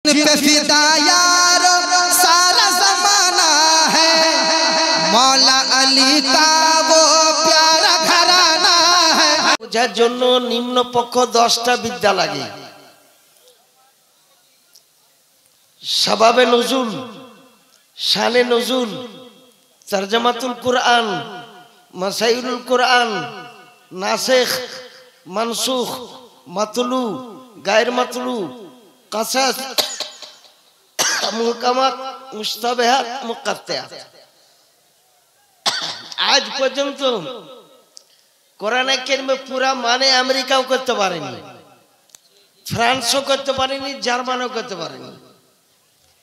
फिदा यार सारा जमाना है मौला अली का वो प्यारा घराना है। বুঝার জন্য নিম্নপক্ষ 10টা বিদ্যা লাগে। শাবাবে নজুল, শানে নজুল, তরজমাতুল কুরআন, মাসাইলুল কুরআন, নাসিখ মানসুখ, মাতলু গায়র মাতলু, কাসাস, মুহকামাত, মুস্তাবিহাত, মুকাত্তায়াত। আজ পর্যন্ত কোরআনে কারিমে পুরা মানে আমেরিকাও করতে পারেনি, ফ্রান্সও করতে পারেনি, জার্মানও করতে পারেনি,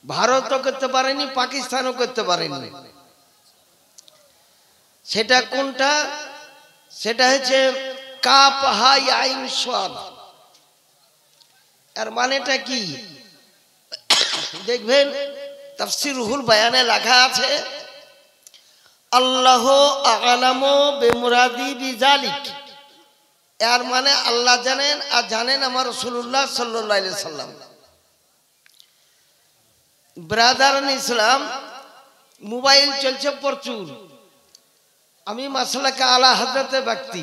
ভারতও করতে পারেনি, পাকিস্তানও করতে পারেনি। সেটা কোনটা? সেটা হচ্ছে কাফ হা ইয়া আইন সাদ। এর মানেটা কি দেখবেন তাফসীর রুহুল বায়ানে লেখা আছে আল্লাহু আ'লামু বিমুরাদি বিযালিক। এর মানে আল্লাহ জানেন, আর জানেন আমার রাসূলুল্লাহ সাল্লাল্লাহু আলাইহি সাল্লাম। ব্রাদার ইসলাম, মোবাইল চলছে প্রচুর। আমি মাসলাকে আলা হযরতের ব্যক্তি।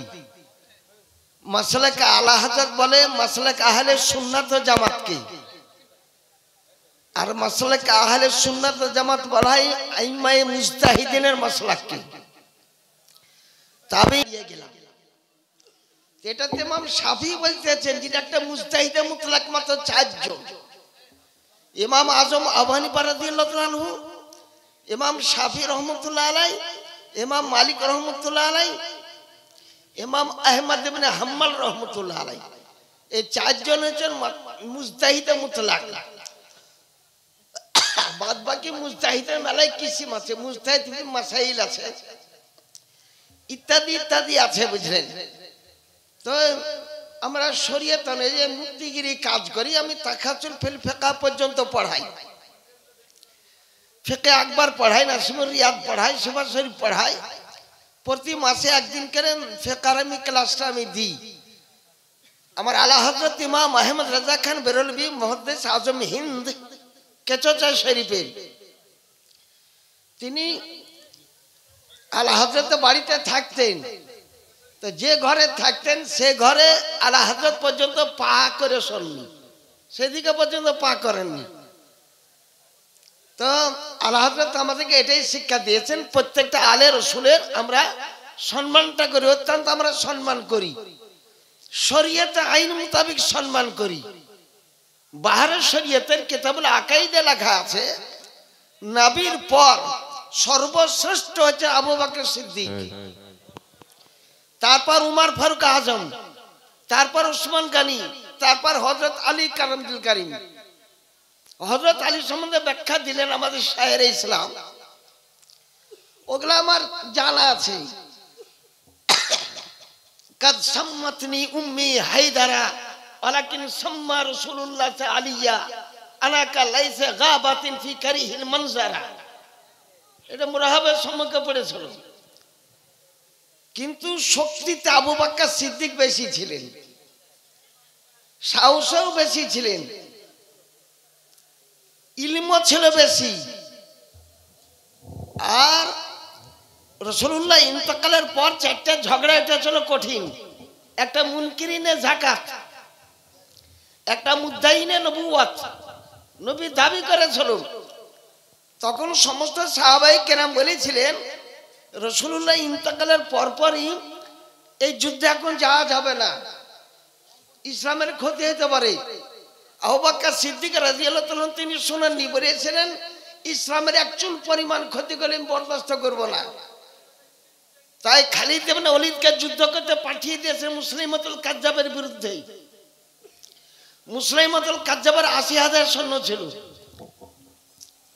মাসলাকে আলা হযরত বলে মাসলাক আহলে সুন্নাত ও জামাতকে, আর মাসলাক আহলে সুন্নাত ও জামাত বলা হয় আইম্মায়ে মুজতাহিদিনের মাসলাককে। তবে গেলাম এটাতে ইমাম শাফি বলতেছেন যেটা একটা মুজতাহিদে মুতলাক মাত্র 4 জন। ইমাম আজম আবু হানিফা রাদিয়াল্লাহু আনহু, ইমাম শাফি রহমাতুল্লাহ আলাইহি, ইমাম মালিক রহমাতুল্লাহ আলাইহি, ইমাম আহমদ ইবনে হাম্বল রহমাতুল্লাহ আলাইহি। এই 4 জন হচ্ছেন মুজতাহিদে মুতলাক। বাদ বাকি মুজতাহিদের মেলায় কিসিম আছে, মুজতাহিদ মাসাইল আছে, ইত্যাদি ইত্যাদি আছে, বুঝলেন তো। আমরা শরীয়ত অনুযায়ী মুফতিগিরি কাজ করি। আমি তাকাসুল ফিল ফিকহ পর্যন্ত পড়াই, ফিকহে আকবর পড়াই, নাসিমুর রিয়াদ পড়াই, সুভাষ শরীফ পড়াই। প্রতি মাসে একদিন করে ফিকহ আমি ক্লাসটা আমি দিই। আমার আলা হযরত ইমাম আহমদ রাজা খান বেরলভী মুহাদ্দিস আজম হিন্দ কেচোচা শরীফের, তিনি আলা হযরতের বাড়িতে থাকতেন। তো যে ঘরে থাকতেন সে ঘরে আলা হযরত পর্যন্ত পা করে শোননি, সেদিকে পর্যন্ত পা করেননি। তো আলা হযরত আমাদেরকে এটাই শিক্ষা দিয়েছেন, প্রত্যেকটা আলে রসুলের আমরা সম্মানটা করি, অত্যন্ত আমরা সম্মান করি, শরীয়তে আইন মোতাবেক সম্মান করি। বাহারের শরীয়তের কিতাবুল আকাইদে লেখা আছে নবীর পর সর্বশ্রেষ্ঠ হচ্ছে আবু বকর সিদ্দিক, তারপর উমর ফারুক আজম, তারপর উসমান গনি, তারপর হযরত আলী কারামতুল কারীম। হযরত আলী সম্বন্ধে ব্যাখ্যা দিলেন আমাদের শায়ের ইসলাম, ওগুলা আমার জানা আছে। কাদ সাম্মাতনি উম্মি হায়দারা ওয়ালাকিন সাম্মা রাসূলুল্লাহ আলিয়া আনাকা লাইসা গাবাতিন ফি কারিহিল মানজারা। এটা মুরাহাবের সম্মুখে পড়েছিল। কিন্তু শক্তিতে আবু বকর সিদ্দিক বেশি ছিলেন, সাহসও বেশি ছিলেন, ইলমও ছিল বেশি। আর রাসূলুল্লাহ ইন্তেকালের পর 4টা ঝগড়া এটা ছিল কঠিন। একটা মুনকিরিনে যাকাত, একটা মুদ্দাইনে নবুওয়াত, নবী দাবি করেছিল। তখন সমস্ত সাহাবায়ে কেরাম বলেছিলেন রাসূলুল্লাহ ইন্তেকালের পরপরই এই যুদ্ধে এখন যাওয়া যাবে না, ইসলামের ক্ষতি হতে পারে। আবু বকর সিদ্দিক রাদিয়াল্লাহু তাআলা তিনি শুনেননি, বলেছিলেন ইসলামের একচুল পরিমাণ ক্ষতি করলে আমি বরদাস্ত করব না। তাই খালিদ ইবনে ওলীদকে যুদ্ধ করতে পাঠিয়ে দিয়েছে মুসলিমাতুল কাজ্জাবের বিরুদ্ধে। মুসলিমাতুল কাজ্জাবের ৮০,০০০ সৈন্য ছিল,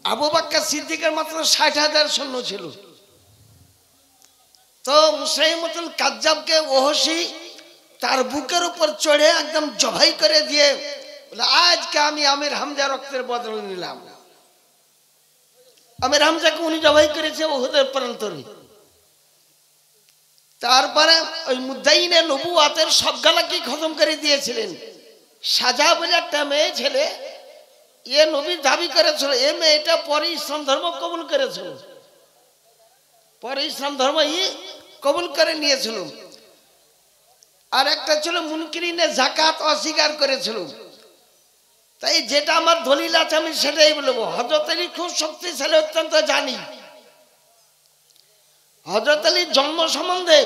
আবু বকর সিদ্দিকের মাত্র ৬০,০০০ সৈন্য ছিল। তো মুসলিমাতুল কাজ্জাবকে ওহসি তার বুকের উপর চড়ে একদম জবাই করে দিয়ে বলে আজকে আমি আমির হামজা রক্তের বদল নিলাম। আমির হামজাকে উনি জবাই করেছে উহুদের প্রান্তরে। তারপরে ওই মুদ্দাইনে নবুওয়াতের সবগুলা কি খতম করে দিয়েছিলেন। সাজা বলে একটা মেয়ে ছেলে এ নবী দাবি করেছিল, এ মেয়েটা পরে ইসলাম ধর্ম কবুল করেছিল, পরে ইসলাম ধর্ম কবুল করে নিয়েছিল। আর একটা ছিল মুনকিরিনে যাকাত অস্বীকার করেছিল। তাই যেটা আমার দলিল আছে আমি সেটাই বলবো। হযরত আলী খুব শক্তিশালী, অত্যন্ত জানি। হযরত আলীর জন্ম সম্বন্ধে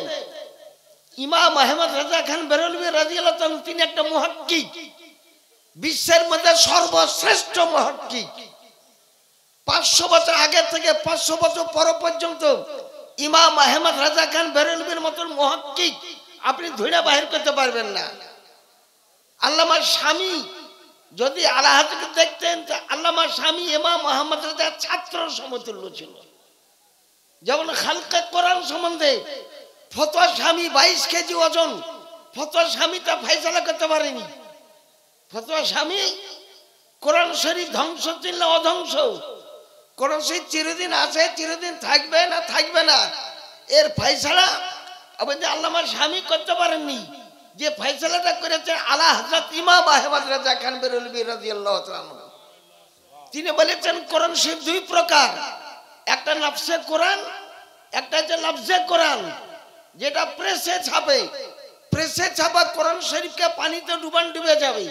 ইমাম আহমদ রাজা খান বেরলভী রাদিয়াল্লাহু তাআলা, তিনি একটা মুহাক্কিক, বিশ্বের মধ্যে সর্বশ্রেষ্ঠ মুহাক্কিক। 500 বছর আগে থেকে 500 বছর পর পর্যন্ত ইমাম আহমদ রাজা খান বেরলভীর মতন মুহাক্কিক আপনি ধরে বাহির করতে পারবেন না। আল্লামার স্বামী যদি আলা হাজরতকে দেখতেন, আল্লামার স্বামী ইমাম আহমদ রাজার ছাত্র সমতুল্য ছিল। যেমন খালকে কোরআন সম্বন্ধে ফতোয়া স্বামী 22 কেজি ওজন, ফতোয়া স্বামী তা ফয়সালা করতে পারেনি। ফতোয়া স্বামী কোরআন শরীফ ধ্বংস চিনল অধ্বংস, কোরআন শরীফ চিরদিন আছে, চিরদিন থাকবে না থাকবে না, এর ফয়সালা আল্লামার স্বামী করতে পারেননি। যে ফয়সালাটা করেছে আলা হযরত ইমাম আহমদ রাজা খান বেরলভী রাদিয়াল্লাহু তাআলা। তিনি বলেছেন কোরআন শরীফ দুই প্রকার, একটা লফজে কোরআন, একটা হচ্ছে লফজে কোরআন, যেটা প্রেসে ছাপে। প্রেসে ছাপা কোরআন শরীফকে পানিতে ডুবে যাবে,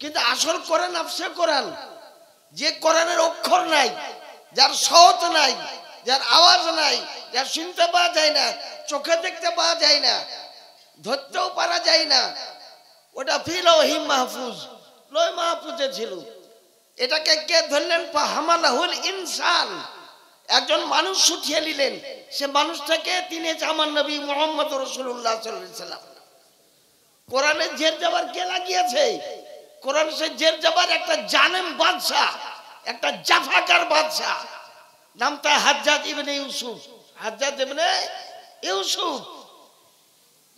কিন্তু আসল কোরআন লফজে কোরআন, যে কোরআনের অক্ষর নাই, যার শব্দ নাই, যার আওয়াজ নাই, যার শুনতে পাওয়া যায় না, চোখে দেখতে পাওয়া যায় না, ধরতেও পারা যায় না, ওটা ফি লাওহি মাহফুজ, লৌহ মাহফুজে ছিল। এটাকে কে ধরলেন? ফাহামালাহুল ইনসান, একজন মানুষ উঠিয়ে নিলেন। সে মানুষটাকে তিনি আমার নবী মুহাম্মদ রাসূলুল্লাহ সাল্লাল্লাহু আলাইহি সাল্লাম। কোরআনে জের জবর কে লাগিয়েছে? কোরআন সে জের জবর একটা জালেম বাদশা, একটা জাফাকার বাদশা, নামটা হাজ্জাজ ইবনে ইউসুফ। হাজ্জাজ ইবনে ইউসুফ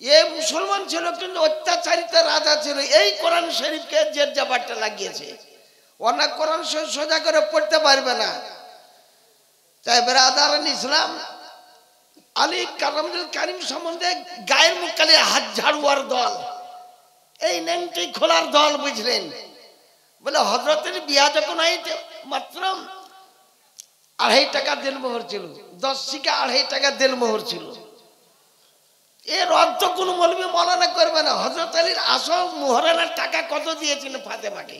এ মুসলমান ছিল কিন্তু অত্যাচারিত রাজা ছিল। এই কোরআন শরীফকে জের জবরটা লাগিয়েছে। অনেক কোরআন শরীফ সোজা করে পড়তে পারবে না। তাই বেরাদারান ইসলাম, আলী কারামুল কারিম সম্বন্ধে গায়ের মুখ কালে হাত ঝাড়ুয়ার দল, এই নেংটি খোলার দল বুঝলেন। বলে হযরতের বিয়া যখন হইতে মাত্র 2.5 টাকা দেনমোহর ছিল, 10 শিকা 2.5 টাকা দেনমোহর ছিল। এর অর্থ কোন মৌলবি মৌলানা করবে না। হযরত আলীর আসল মোহরানার টাকা কত দিয়েছিলেন ফাতেমাকে?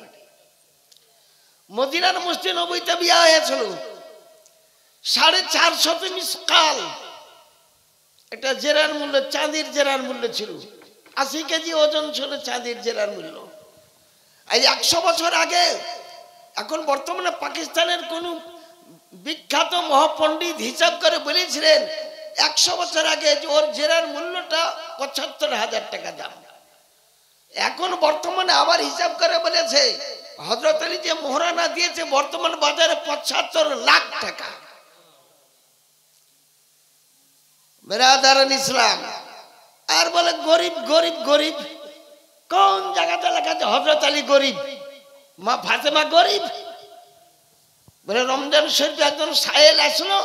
মদিনার মসজিদ নববীতে বিয়া হয়েছিল, 450 মিসকাল, একটা জেরার মূল্য, চাঁদির জেরার মূল্য ছিল। 80 কেজি ওজন ছিল চাঁদির জেরার মূল্য। এই 100 বছর আগে, এখন বর্তমানে পাকিস্তানের কোন বিখ্যাত মহাপণ্ডিত হিসাব করে বলেছিলেন 100 বছর আগে যে ওর জেরার মূল্যটা 75,000 টাকা দাম। এখন বর্তমানে আবার হিসাব করে বলেছে হযরত আলী যে মোহরানা দিয়েছে বর্তমান বাজারে 75 লাখ টাকা। বেরাদারান ইসলাম, আর বলে গরিব গরিব গরিব, কোন জায়গাতে লেখা আছে হযরত আলী গরিব, মা ফাতেমা গরিব? বলে রমজান শরীফে একজন সায়েল আসলো,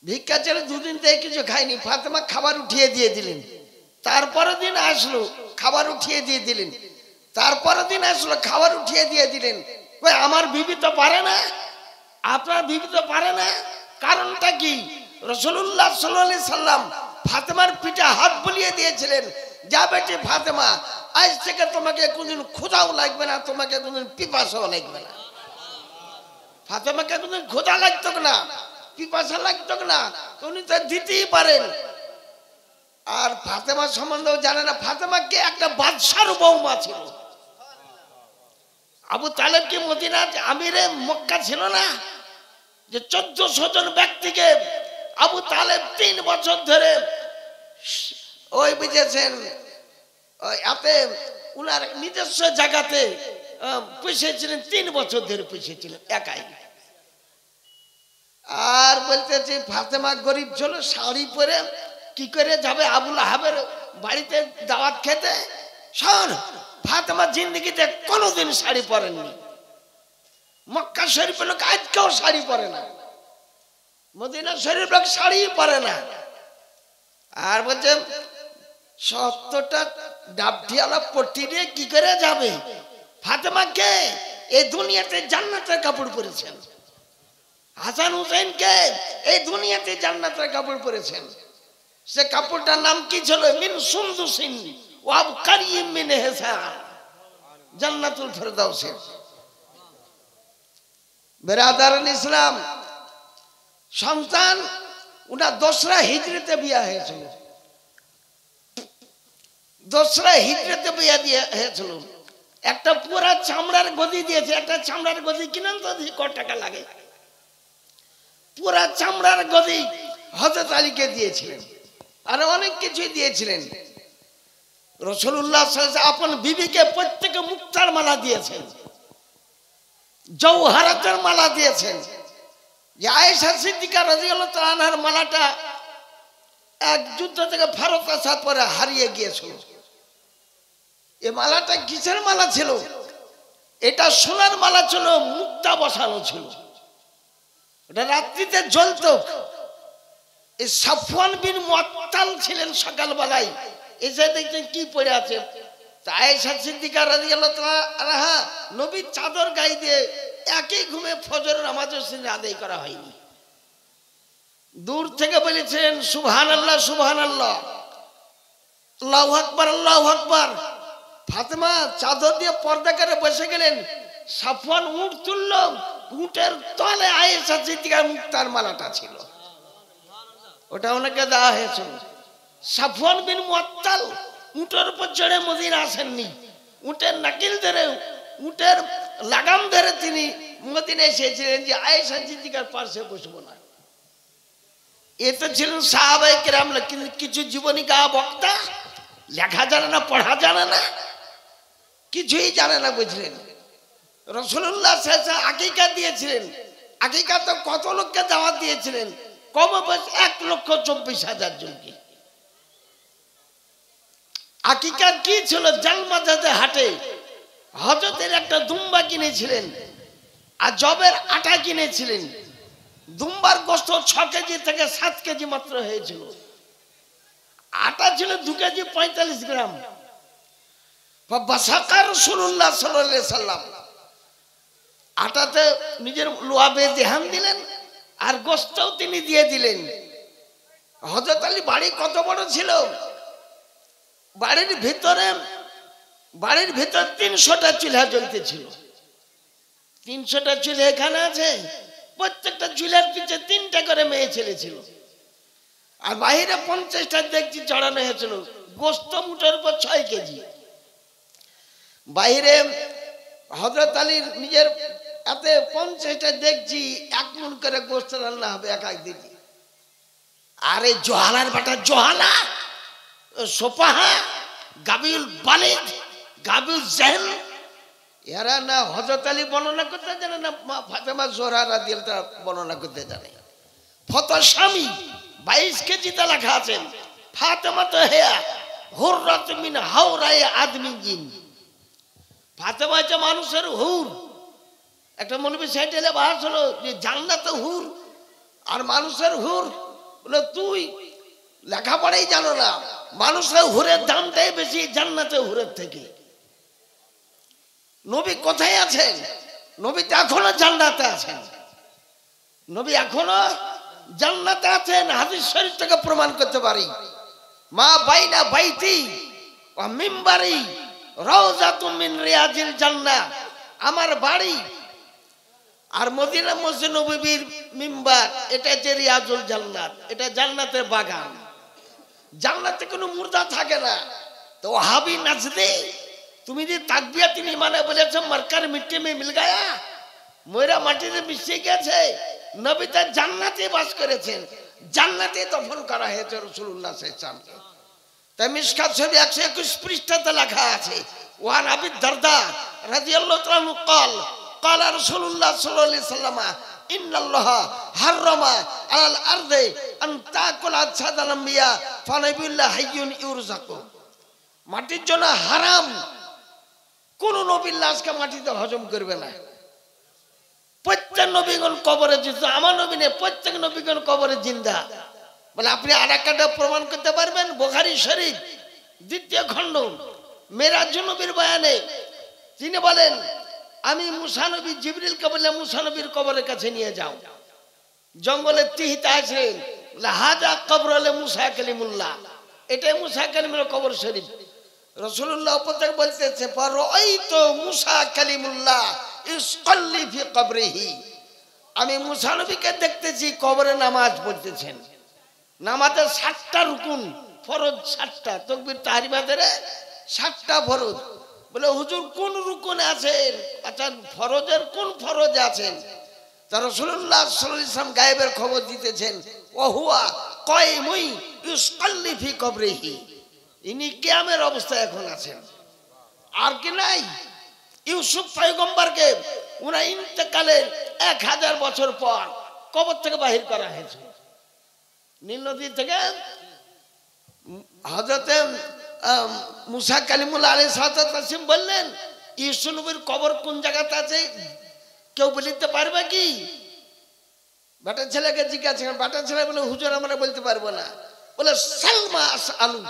ভিক্ষা ছেলে 2 দিন থেকে কিছু খায়নি, ফাতেমা খাবার উঠিয়ে দিয়ে দিলেন। তারপরের দিন আসলো, খাবার উঠিয়ে দিয়ে দিলেন। তারপরের দিন আসলো, খাবার উঠিয়ে দিয়ে দিলেন। ওই আমার বিবি তো পারে না, আপনার বিবি তো পারে না। কারণটা কি? রাসূলুল্লাহ সাল্লাল্লাহু আলাইহি সাল্লাম ফাতেমার পিঠে হাত বুলিয়ে দিয়েছিলেন, যা বেটি ফাতেমা, আজ থেকে তোমাকে কোনদিন ক্ষুধাও লাগবে না, তোমাকে কোনদিন পিপাসাও লাগবে না। ফাতেমাকে কোনদিন ক্ষুধা লাগতো না, পিপাসা লাগতো না, উনি তো দিতেই পারেন। আর ফাতেমা সম্বন্ধেও জানে না, ফাতেমাকে একটা বাদশার বৌমা ছিল। আবু তালেব কি মদিনার আমিরে মক্কা ছিল না? যে 1400 জন ব্যক্তিকে আবু তালেব 3 বছর ধরে ওই বুঝেছেন এতে উনার নিজস্ব জায়গাতে পুষেছিলেন, 3 বছর ধরে পুষেছিলেন একাই। আর বলতেছে ফাতেমা গরিব ছিল, শাড়ি পরে কি করে যাবে আবুল আহাবের বাড়িতে দাওয়াত খেতে? শোন, ফাতেমা জিন্দেগিতে কোনোদিন শাড়ি পরেননি। মক্কা শরীফ লোক আজকেও শাড়ি পরে না, মদিনা শরীফ লোক শাড়ি পরে না। আর বলছে 70টা ডাবটিওয়ালা পট্টি দিয়ে কি করে যাবে? ফাতেমাকে এই দুনিয়াতে জান্নাতের কাপড় পরেছেন, হাসান হুসেনকে এই দুনিয়াতে জান্নাতের কাপড় পরেছেন। সে কাপড়টার নাম কি ছিল? মিন সুন্দুসিন ওয়া আবকারিম মিন হিসান, জান্নাতুল ফেরদাউসে। বেরাদারান ইসলাম, সন্তান উনার দোসরা হিজরতে বিয়া হয়েছিল, দোসরা হিজরতে বিয়া দিয়ে হয়েছিল। একটা পুরা চামড়ার গদি দিয়েছে, একটা চামড়ার গদি কিনেন তো কত টাকা লাগে, পুরা চামড়ার গদি হযরত আলীকে দিয়েছিলেন, আর অনেক কিছুই দিয়েছিলেন। রাসূলুল্লাহ সাল্লাল্লাহু আলাইহি ওয়াসাল্লাম আপন বিবিকে প্রত্যেকে মুক্তার মালা দিয়েছেন, জওহারাতের মালা দিয়েছেন। যে আয়েশা সিদ্দিকা রাদিয়াল্লাহু তাআলা আনহার মালাটা এক যুদ্ধ থেকে ফেরত আসার পরে হারিয়ে গিয়েছিল। এই মালাটা কিসের মালা ছিল? এটা সোনার মালা ছিল, মুক্তা বসানো ছিল, এটা রাত্রিতে জ্বলতো। এই সাফওয়ান বিন মুআত্তাল ছিলেন সকালবেলায় এসে দেখছেন কি পড়ে আছে। আয়েশা সিদ্দিকা রাদিয়াল্লাহু তাআলা আনহা নবীর চাদর গায়ে দিয়ে একই ঘুমে ফজরের নামাজের সিনে আদায় করা হয়নি। দূর থেকে বলেছেন সুবহানাল্লাহ সুবহানাল্লাহ, আল্লাহু আকবার আল্লাহু আকবার। ফাতেমা চাদর দিয়ে পর্দা করে বসে গেলেন। সাফওয়ান উট তুলল, উটের তলে আয়েশা সিদ্দিকার মুক্তার মালাটা ছিল, ওটা ওনাকে দেওয়া হয়েছিল। সাফওয়ান বিন মুআত্তাল উটের উপর চড়ে মদিনা আসেননি, উটের নাকিল ধরে, উটের লাগাম ধরে তিনি মদিনা এসেছিলেন যে আয়েশা সিদ্দিকার পাশে বসবো না। এ তো ছিলেন সাহাবায়ে কেরাম, কিন্তু কিছু জীবনী গা বক্তা, লেখা জানে না, পড়া জানে না, কিছুই জানে না, বুঝলেন। রাসূলুল্লাহ সাল্লাল্লাহু আলাইহি ওয়াসাল্লাম আকিকা দিয়েছিলেন, আকিকা তো কত লোককে দাওয়াত দিয়েছিলেন, কম বেশ 1,24,000 জনকে। আকিকা কি ছিল? জালমাজাতে হাটে হযরতের একটা দুম্বা কিনেছিলেন আর জবের আটা কিনেছিলেন। দুম্বার গোশত 6 কেজি থেকে 7 কেজি মাত্র হয়েছিল, আটা ছিল 2 কেজি 45 গ্রাম। বাসাকা রাসূলুল্লাহ সাল্লাল্লাহু আলাইহি সাল্লাম আটাতে নিজের লোয়াবে দেহান দিলেন আর গোশতও তিনি দিয়ে দিলেন। হযরত আলী বাড়ি কত বড় ছিল, বাড়ির ভিতরে 300টা চুলা জ্বলতেছিল। 300টা চুলা এখানে আছে, প্রত্যেকটা চুলার পিছে 3টা করে মেয়ে ছেলে ছিল, আর বাইরে 50টা দেখছি চড়ানো হয়েছিল। গোশত মুঠের উপর 6 কেজি। বাইরে হযরত আলীর নিজের এতে 50টা দেখছি 1 মণ করে গোশত রান্না হবে এক দিন। আরে জোহালার বাটা জোহালা, সোপাহা, গাবিউল বালিদ, গাবিউল জাহল, এরা না হযরত আলী বর্ণনা করতে জানে না মা ফাতেমা জোহরা রাদিয়াল্লাহু তাআলা বর্ণনা করতে জানে। ফতহ শামী 22 কেজিতে লেখা আছেন ফাতেমা তো হেয়া হুররাত মিন হাওরায়ে আদমিন। ফাতেমা হচ্ছে মানুষের হুর। একটা মৌলবী সাইডে বাস হলো যে জান্নাতে হুর আর মানুষের হুর, বলে তুই লেখাপড়াই জানো না, মানুষের হুরের দামটাই বেশি জান্নাতে হুরের থেকে। নবী কোথায় আছেন? নবী তো এখনো জান্নাতে আছেন, নবী এখনো জান্নাতে আছেন। হাদিস শরীফ থেকে প্রমাণ করতে পারি। মা বাইনা বাইতি ওয়া মিম্বারি রাউযাতুম মিন রিয়াজিল জান্নাহ, আমার বাড়ি আর মদিনা মসজিদ নববীর মিম্বার, এটা যে রিয়াজুল জান্নাত, এটা জান্নাতের বাগান। জান্নাতে কোনো মুর্দা থাকে না। তো ওয়াহাবি নাজদে তুমি যে তাকবিয়া তিনি মানে বলেছো মারকার মিট্টি মে মিল গায়া, ময়রা মাটিতে মিশে গেছে। নবী তার জান্নাতে বাস করেছেন, জান্নাতে দফন করা হয়েছে রাসূলুল্লাহ সাল্লাল্লাহু আলাইহি ওয়াসাল্লামকে। তাই মিশকাত শরীফ 121 পৃষ্ঠাতে লেখা আছে ওয়ান আবি দারদা রাদিয়াল্লাহু তাআলা আনহু قال قال رسول الله صلى الله عليه وسلم ان الله حرم على الارض ان تاكل اجساد الانبياء فنبي الله حي يرزق। মাটির জন্য হারাম, কোন নবীর লাশকে মাটিতে হজম করবে না। প্রত্যেক নবীগণ কবরে জিন্দা, আমার নবী নেই, প্রত্যেক নবীগণ কবরে জিন্দা। বলে আপনি আর একটা প্রমাণ করতে পারবেন? বুখারী শরীফ 2য় খণ্ড মেরাজ নবীর বয়ানে তিনি বলেন আমি মুসা নবী জিবরিলকে বললাম মুসা নবীর কবরের কাছে নিয়ে যাও। জঙ্গলে তিহিতে আসলেন, হাজা কবর আলে মুসা কালিমুল্লাহ, এটাই মুসা কালিমুল্লাহ কবর শরীফ। রাসূলুল্লাহ উপর বলতেছে ফারাআইতু মুসা কালিমুল্লাহ ইসল্লি ফি কবরিহি, আমি মুসা নবীকে দেখতেছি কবরে নামাজ পড়তেছেন। নামাজের 7টা রুকুন ফরজ, 7টা তাকবীর তাহরিমাতের 7টা ফরজ। বলে হুজুর কোন রুকুনে আছেন? আচ্ছা ফরজের কোন ফরজে আছেন? তা রাসূলুল্লাহ সাল্লাল্লাহু আলাইহি ওয়াসাল্লাম গায়েবের খবর দিতেছেন, ওয়া হুয়া কায়িমুন ইসল্লি ফি কবরিহি, ইনি কিয়ামের অবস্থায় এখন আছেন। আর কি নাই? ইউসুফ পয়গম্বরকে উনার ইন্তেকালের 1000 বছর পর কবর থেকে বাহির করা হয়েছে। নীল নদী থেকে হযরত মুসা কালিমুল্লাহ আলাইহিস সালাম বললেন ইউসুফ নবীর কবর কোন জায়গাতে আছে কেউ বলতে পারবে কি? বাটা ছেলেকে জিজ্ঞাসা করেন, বাটা ছেলে বলে হুজুর আমরা বলতে পারবো না। বলে সালমা আলু,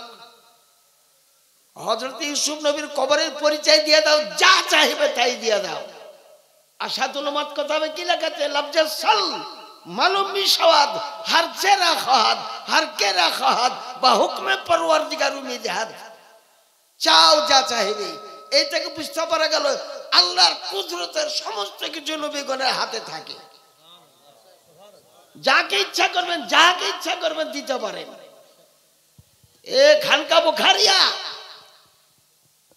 হযরত ইউসুফ নবীর কবরের পরিচয় দিয়ে দাও, যা চাইবে তাই দিয়ে দাও। আসাদুল মাত কথা হবে কি লেখাতে লফজে সাল মালুম মিশাওয়াদ হর চেরা খাহাদ হর কেরা খাহাদ বা হুকমে পরওয়ারদিগার উমিদহাদ, চাও যা চাইবে। এই থেকে বুঝতে পারা গেল আল্লাহর কুদরতের সমস্ত কিছু নবীগণের হাতে থাকে। যাকে ইচ্ছা করবেন, যাকে ইচ্ছা করবেন দিতে পারেন। এ খানকা বুখারিয়া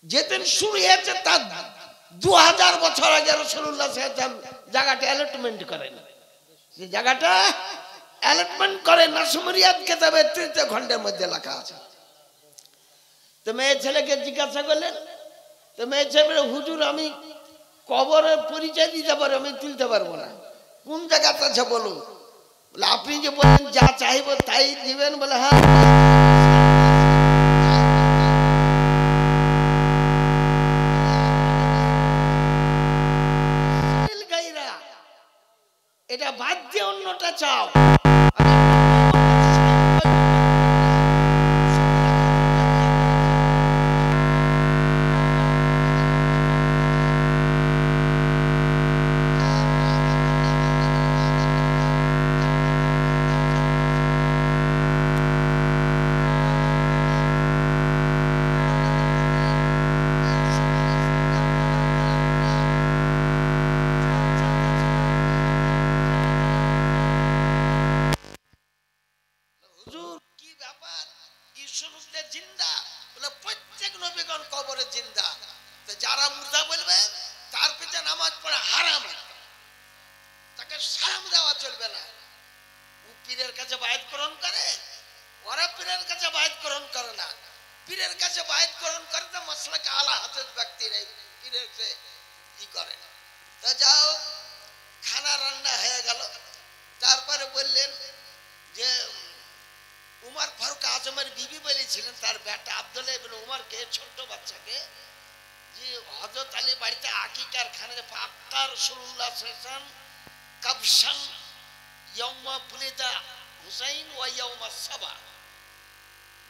যেদিন শুরু হয়েছে তার 2000 বছর আগে রাসূলুল্লাহ সাল্লাল্লাহু আলাইহি ওয়াসাল্লাম জায়গাটা অ্যালটমেন্ট করেন। যে জায়গাটা অ্যালটমেন্ট করেন নাসমরিয়াত কিতাবে 3 খণ্ডের মধ্যে লেখা আছে। তো মেয়ে ছেলেকে জিজ্ঞাসা করলেন, তো মেয়ে ছেলে হুজুর আমি কবরের পরিচয় দিতে পারবো, আমি তুলতে পারবো না, কোন জায়গাতে আছে বলুন। বলে আপনি যে বলেন যা চাইবো তাই দিবেন। বলে হ্যাঁ। এটা বাদ দিয়ে অন্যটা চাও।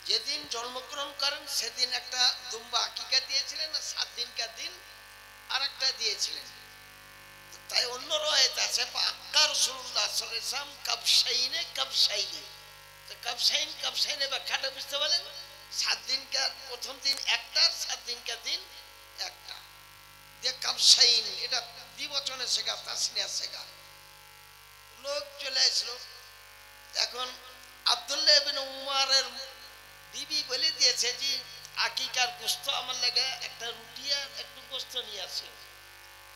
যেদিন জন্মগ্রহণ করেন সেদিন একটা দুম্বা আকিকা দিয়েছিলেন, 7 দিনকার দিন আর একটা দিয়েছিলেন। তাই অন্য রয়েত আছে পাক্কা রাসূলুল্লাহ সাল্লাল্লাহু আলাইহি ওয়াসাল্লাম কাবশাইনে কাবশাইনে। তো কাবশাইনে ব্যাখ্যাটা বুঝতে পারলেন? 7 দিনকার প্রথম দিন একটা, 7 দিনকার দিন একটা দিয়ে কাবশাইন, এটা দ্বিবচনে শেখা, তাসনিয়া শেখা। লোক চলে আসলো, এখন আব্দুল্লাহ ইবনে উমরের বিবি বলে দিয়েছে যে আকিকার গোশত আমার লাগে একটা রুটি আর একটু গোশত নিয়ে আসে।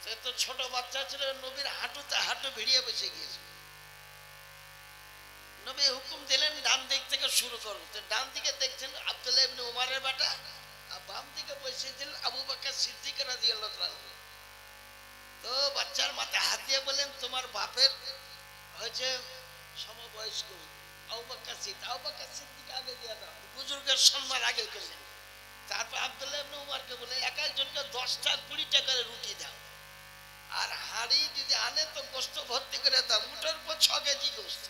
সে তো ছোট বাচ্চা ছিল, নবীর হাঁটুতে হাঁটু ভিড়িয়ে বসে গিয়েছে। নবী হুকুম দিলেন ডান দিক থেকে শুরু করুন। তো ডান দিকে দেখছেন আব্দুল্লাহ ইবনে উমরের বেটা, আর বাম দিকে বসেছিলেন আবু বকর সিদ্দিক রাদিয়াল্লাহু তাআলা। তো বাচ্চার মাথায় হাত দিয়ে বলেন তোমার বাপের হয়েছে সমবয়স্ক আবু বকর সিদ্দিক আগে দিয়ে দাও, বুজুর্গের সম্মান আগে করলেন। তারপর আব্দুল্লাহ ইবনে উমরকে বলে এক একজনকে 10টা 20টা করে রুটি দাও, আর হাঁড়ি যদি আনে তো গোশত ভর্তি করে দাও, মুঠোর উপর 6 কেজি গোশত।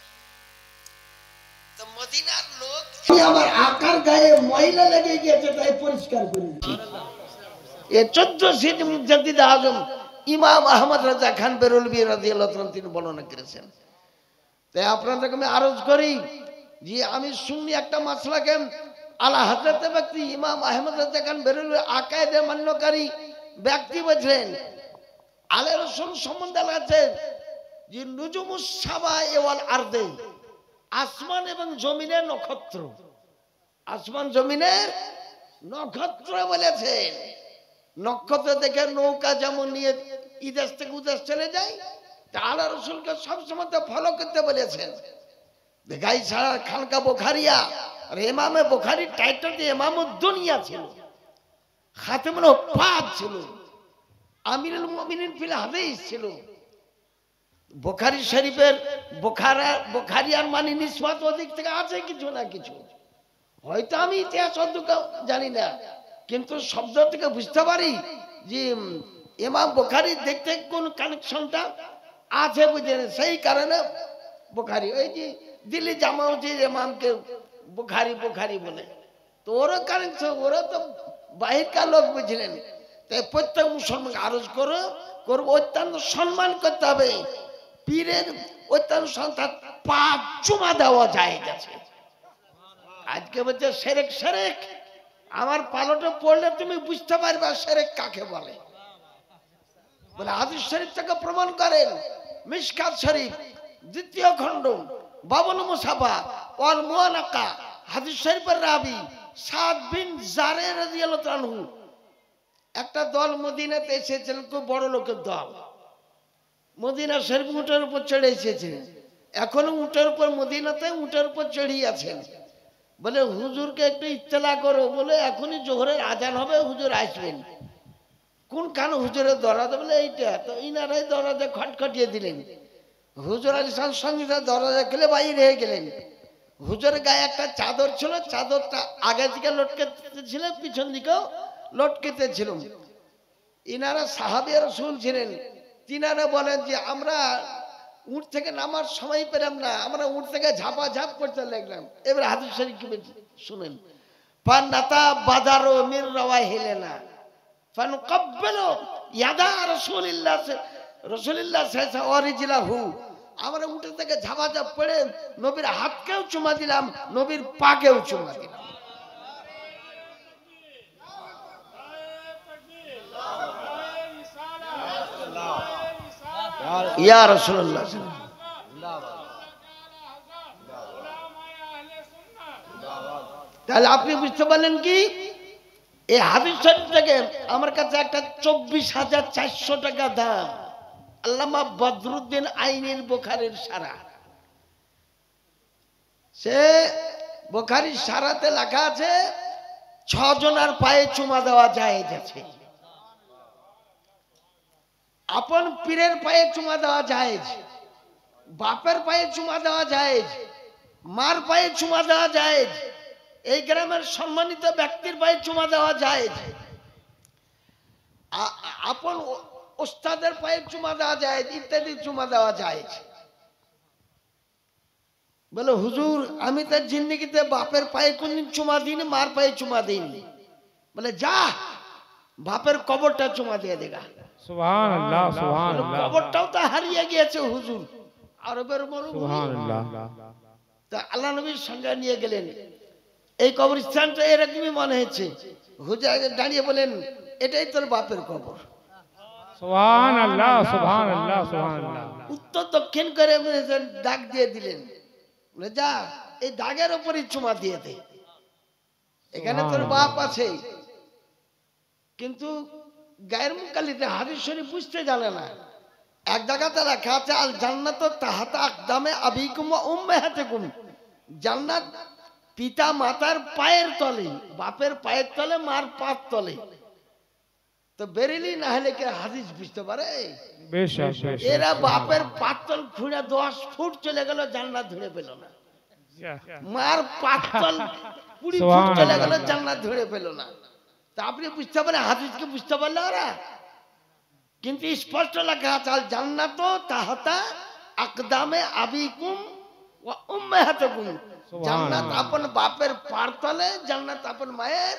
তো মদিনার লোক আমার আকার গায়ে ময়লা লেগে গিয়েছে তাই পরিষ্কার করে দিই। এ 14 সিট মুজাদ্দিদ আজম ইমাম আহমদ রাজা খান বেরলভী রাদিয়াল্লাহু তাআলা তিনি বর্ণনা করেছেন। তাই আপনাদেরকে আমি আরজ করি যে আমি সুন্নি একটা মাসলাকে আলা হযরতে ব্যক্তি ইমাম আহমদ রাজা খান বেরলভী আকায়েদে মান্যকারী ব্যক্তি বলেন আলে রাসূল সম্বন্ধে আছে যে নুজুমুস সামাই ওয়াল আরদে, আসমান এবং জমিনের নক্ষত্র, আসমান জমিনের নক্ষত্র বলেছেন। নক্ষত্র দেখে নৌকা যেমন নিয়ে ইদেশ থেকে উদেশ চলে যায়, তা আল্লাহ রাসূলকে সবসময় ফলো করতে বলেছেন। গাই ছাড়া খানকা বুখারিয়া আর ইমামে বুখারীর টাইটেলটি ইমামুদ দুনিয়া ছিল, খাতেমুল হুফাজ ছিল, আমিরুল মুমিনিন ফিল হাদিস ছিল। বুখারী শরীফের বুখারিয়ার মানে নিসবত ওদিক থেকে আছে কিছু না কিছু, হয়তো আমি ইতিহাস অধ্যক্ষ জানি না, কিন্তু শব্দ থেকে বুঝতে পারি যে ইমাম বুখারী দেখতে কোন কানেকশনটা আছে বুঝলেন। সেই কারণে বুখারী, ওই যে দিল্লি জামা মসজিদ ইমামকে বুখারী বুখারী বলে, তো ওরও কানেকশন, ওরা তো বাহিরকার লোক বুঝলেন। তাই প্রত্যেক মুসলমানকে আরজ করবো অত্যন্ত সম্মান করতে হবে। পীরের অত্যন্ত সন্তান পা চুমা দেওয়া যায় গেছে। আজকে বলছে সেরেক সেরেক, আমার পালটা পড়লে তুমি বুঝতে পারবে সেরেক কাকে বলে। বলে হাদিস শরীফ থেকে প্রমাণ করেন, মিশকাত শরীফ 2য় খণ্ড 52 মুসাফা ওয়াল মুআনাকা, হাদিস শরীফের রাবি সাদ বিন জারে রাদিয়াল্লাহু তাআলা আনহু। একটা দল মদিনাতে এসেছিলেন, খুব বড় লোকের দল। মদিনা শরীফ উটের উপর চড়ে এসেছিলেন, এখনো উটের উপর মদিনাতে উটের উপর চড়িয়ে আছেন। বলে হুজুরকে একটু ইত্তেলা করো, বলে এখনই জোহরের আজান হবে, হুজুর আসবেন। কোন কান হুজুরের দরজা? বলে এইটা। তো ইনারাই দরজা খটখটিয়ে দিলেন। হুজুর আলাইহিস সালাম সঙ্গে দরজা খুলে বাইরে হয়ে গেলেন। হুজুরের গায়ে একটা চাদর ছিল, চাদরটা আগে দিকে লটকাতে ছিল, পিছন দিকেও লটকেতে ছিল। ইনারা সাহাবী রাসূল ছিলেন, তিনারা বলেন যে আমরা উট থেকে নামার সময় পেলাম না, আমরা উট থেকে ঝাপাঝাপ করতে লাগলাম। এবার হাদিস শরীফ কি শুনেন, ফানাতা বাদারু মির রাওয়াহিলানা ফানকাব্বালু ইয়াদা রাসূলিল্লাহ সাল্লাল্লাহু আলাইহি ওয়াসাল্লাম। আমরা উট থেকে ঝাপাঝাপ পড়ে নবীর হাতকেও চুমা দিলাম, নবীর পাকেও চুমা দিলাম। ইয়া রাসূলুল্লাহ, তাহলে আপনি বুঝতে পারলেন কি এই হাদিস শরীফ থেকে আমার কাছে একটা 24,400 টাকা দাম আল্লামা বদরুদ্দিন আইনির বুখারীর সারা। সে বুখারীর সারাতে লেখা আছে 6 জনের পায়ে চুমা দেওয়া জায়েজ আছে। আপন পীরের পায়ে চুমা দেওয়া জায়েজ, বাপের পায়ে চুমা দেওয়া জায়েজ, মার পায়ে চুমা দেওয়া জায়েজ, এই গ্রামের সম্মানিত ব্যক্তির পায়ে চুমা দেওয়া জায়েজ, আপন ওস্তাদের পায়ে চুমা দেওয়া জায়েজ, ইত্যাদি চুমা দেওয়া জায়েজ। বলে হুজুর আমি তার জিন্দেগিতে বাপের পায়ে কোনদিন চুমা দিইনি, মার পায়ে চুমা দিইনি। বলে যা বাপের কবরটা চুমা দিয়ে দেগা। সুবহানাল্লাহ, সুবহানাল্লাহ। কবরটাও তো হারিয়ে গিয়েছে হুজুর, আরবের মরুভূমি। সুবহানাল্লাহ। তা আল্লাহ নবীর সঙ্গে নিয়ে গেলেন, এই কবরস্থানটা এরকমই মনে হয়েছে। হুজুর দাঁড়িয়ে বলেন এটাই তোর বাপের কবর। সুবহানাল্লাহ, সুবহানাল্লাহ, সুবহানাল্লাহ। উত্তর দক্ষিণ করে দাগ দিয়ে দিলেন, বলে যা এই দাগের উপরই চুমা দিয়ে দে, এখানে তোর বাপ আছে। কিন্তু গায়ের মুকাল্লিদে হাদিস শরীফ বুঝতে জানে না। এক জায়গাতে লেখা আছে আল জান্নাতু তাহতা আকদামে আবিকুম ওয়া উম্মাহাতিকুম, জান্নাত পিতা মাতার পায়ের তলে, বাপের পায়ের তলে, মার পায়ের তলে। তো বেরিলি না হলে কি হাদিস বুঝতে পারে? এরা বাপের পাতল খুঁড়ে 10 ফুট চলে গেল, জান্নাত ধরে পেল না। মার পাতল 20 ফুট চলে গেল, জান্নাত ধরে পেল না। তা আপনি বুঝতে পারেন হাদিসকে বুঝতে পারলে ওরা? কিন্তু স্পষ্ট লেখা আছে আল জান্নাতু তাহতা আকদামে আবিকুম ওয়া উম্মাহাতিকুম, জান্নাত আপন বাপের পার তলে, জান্নাত আপন মায়ের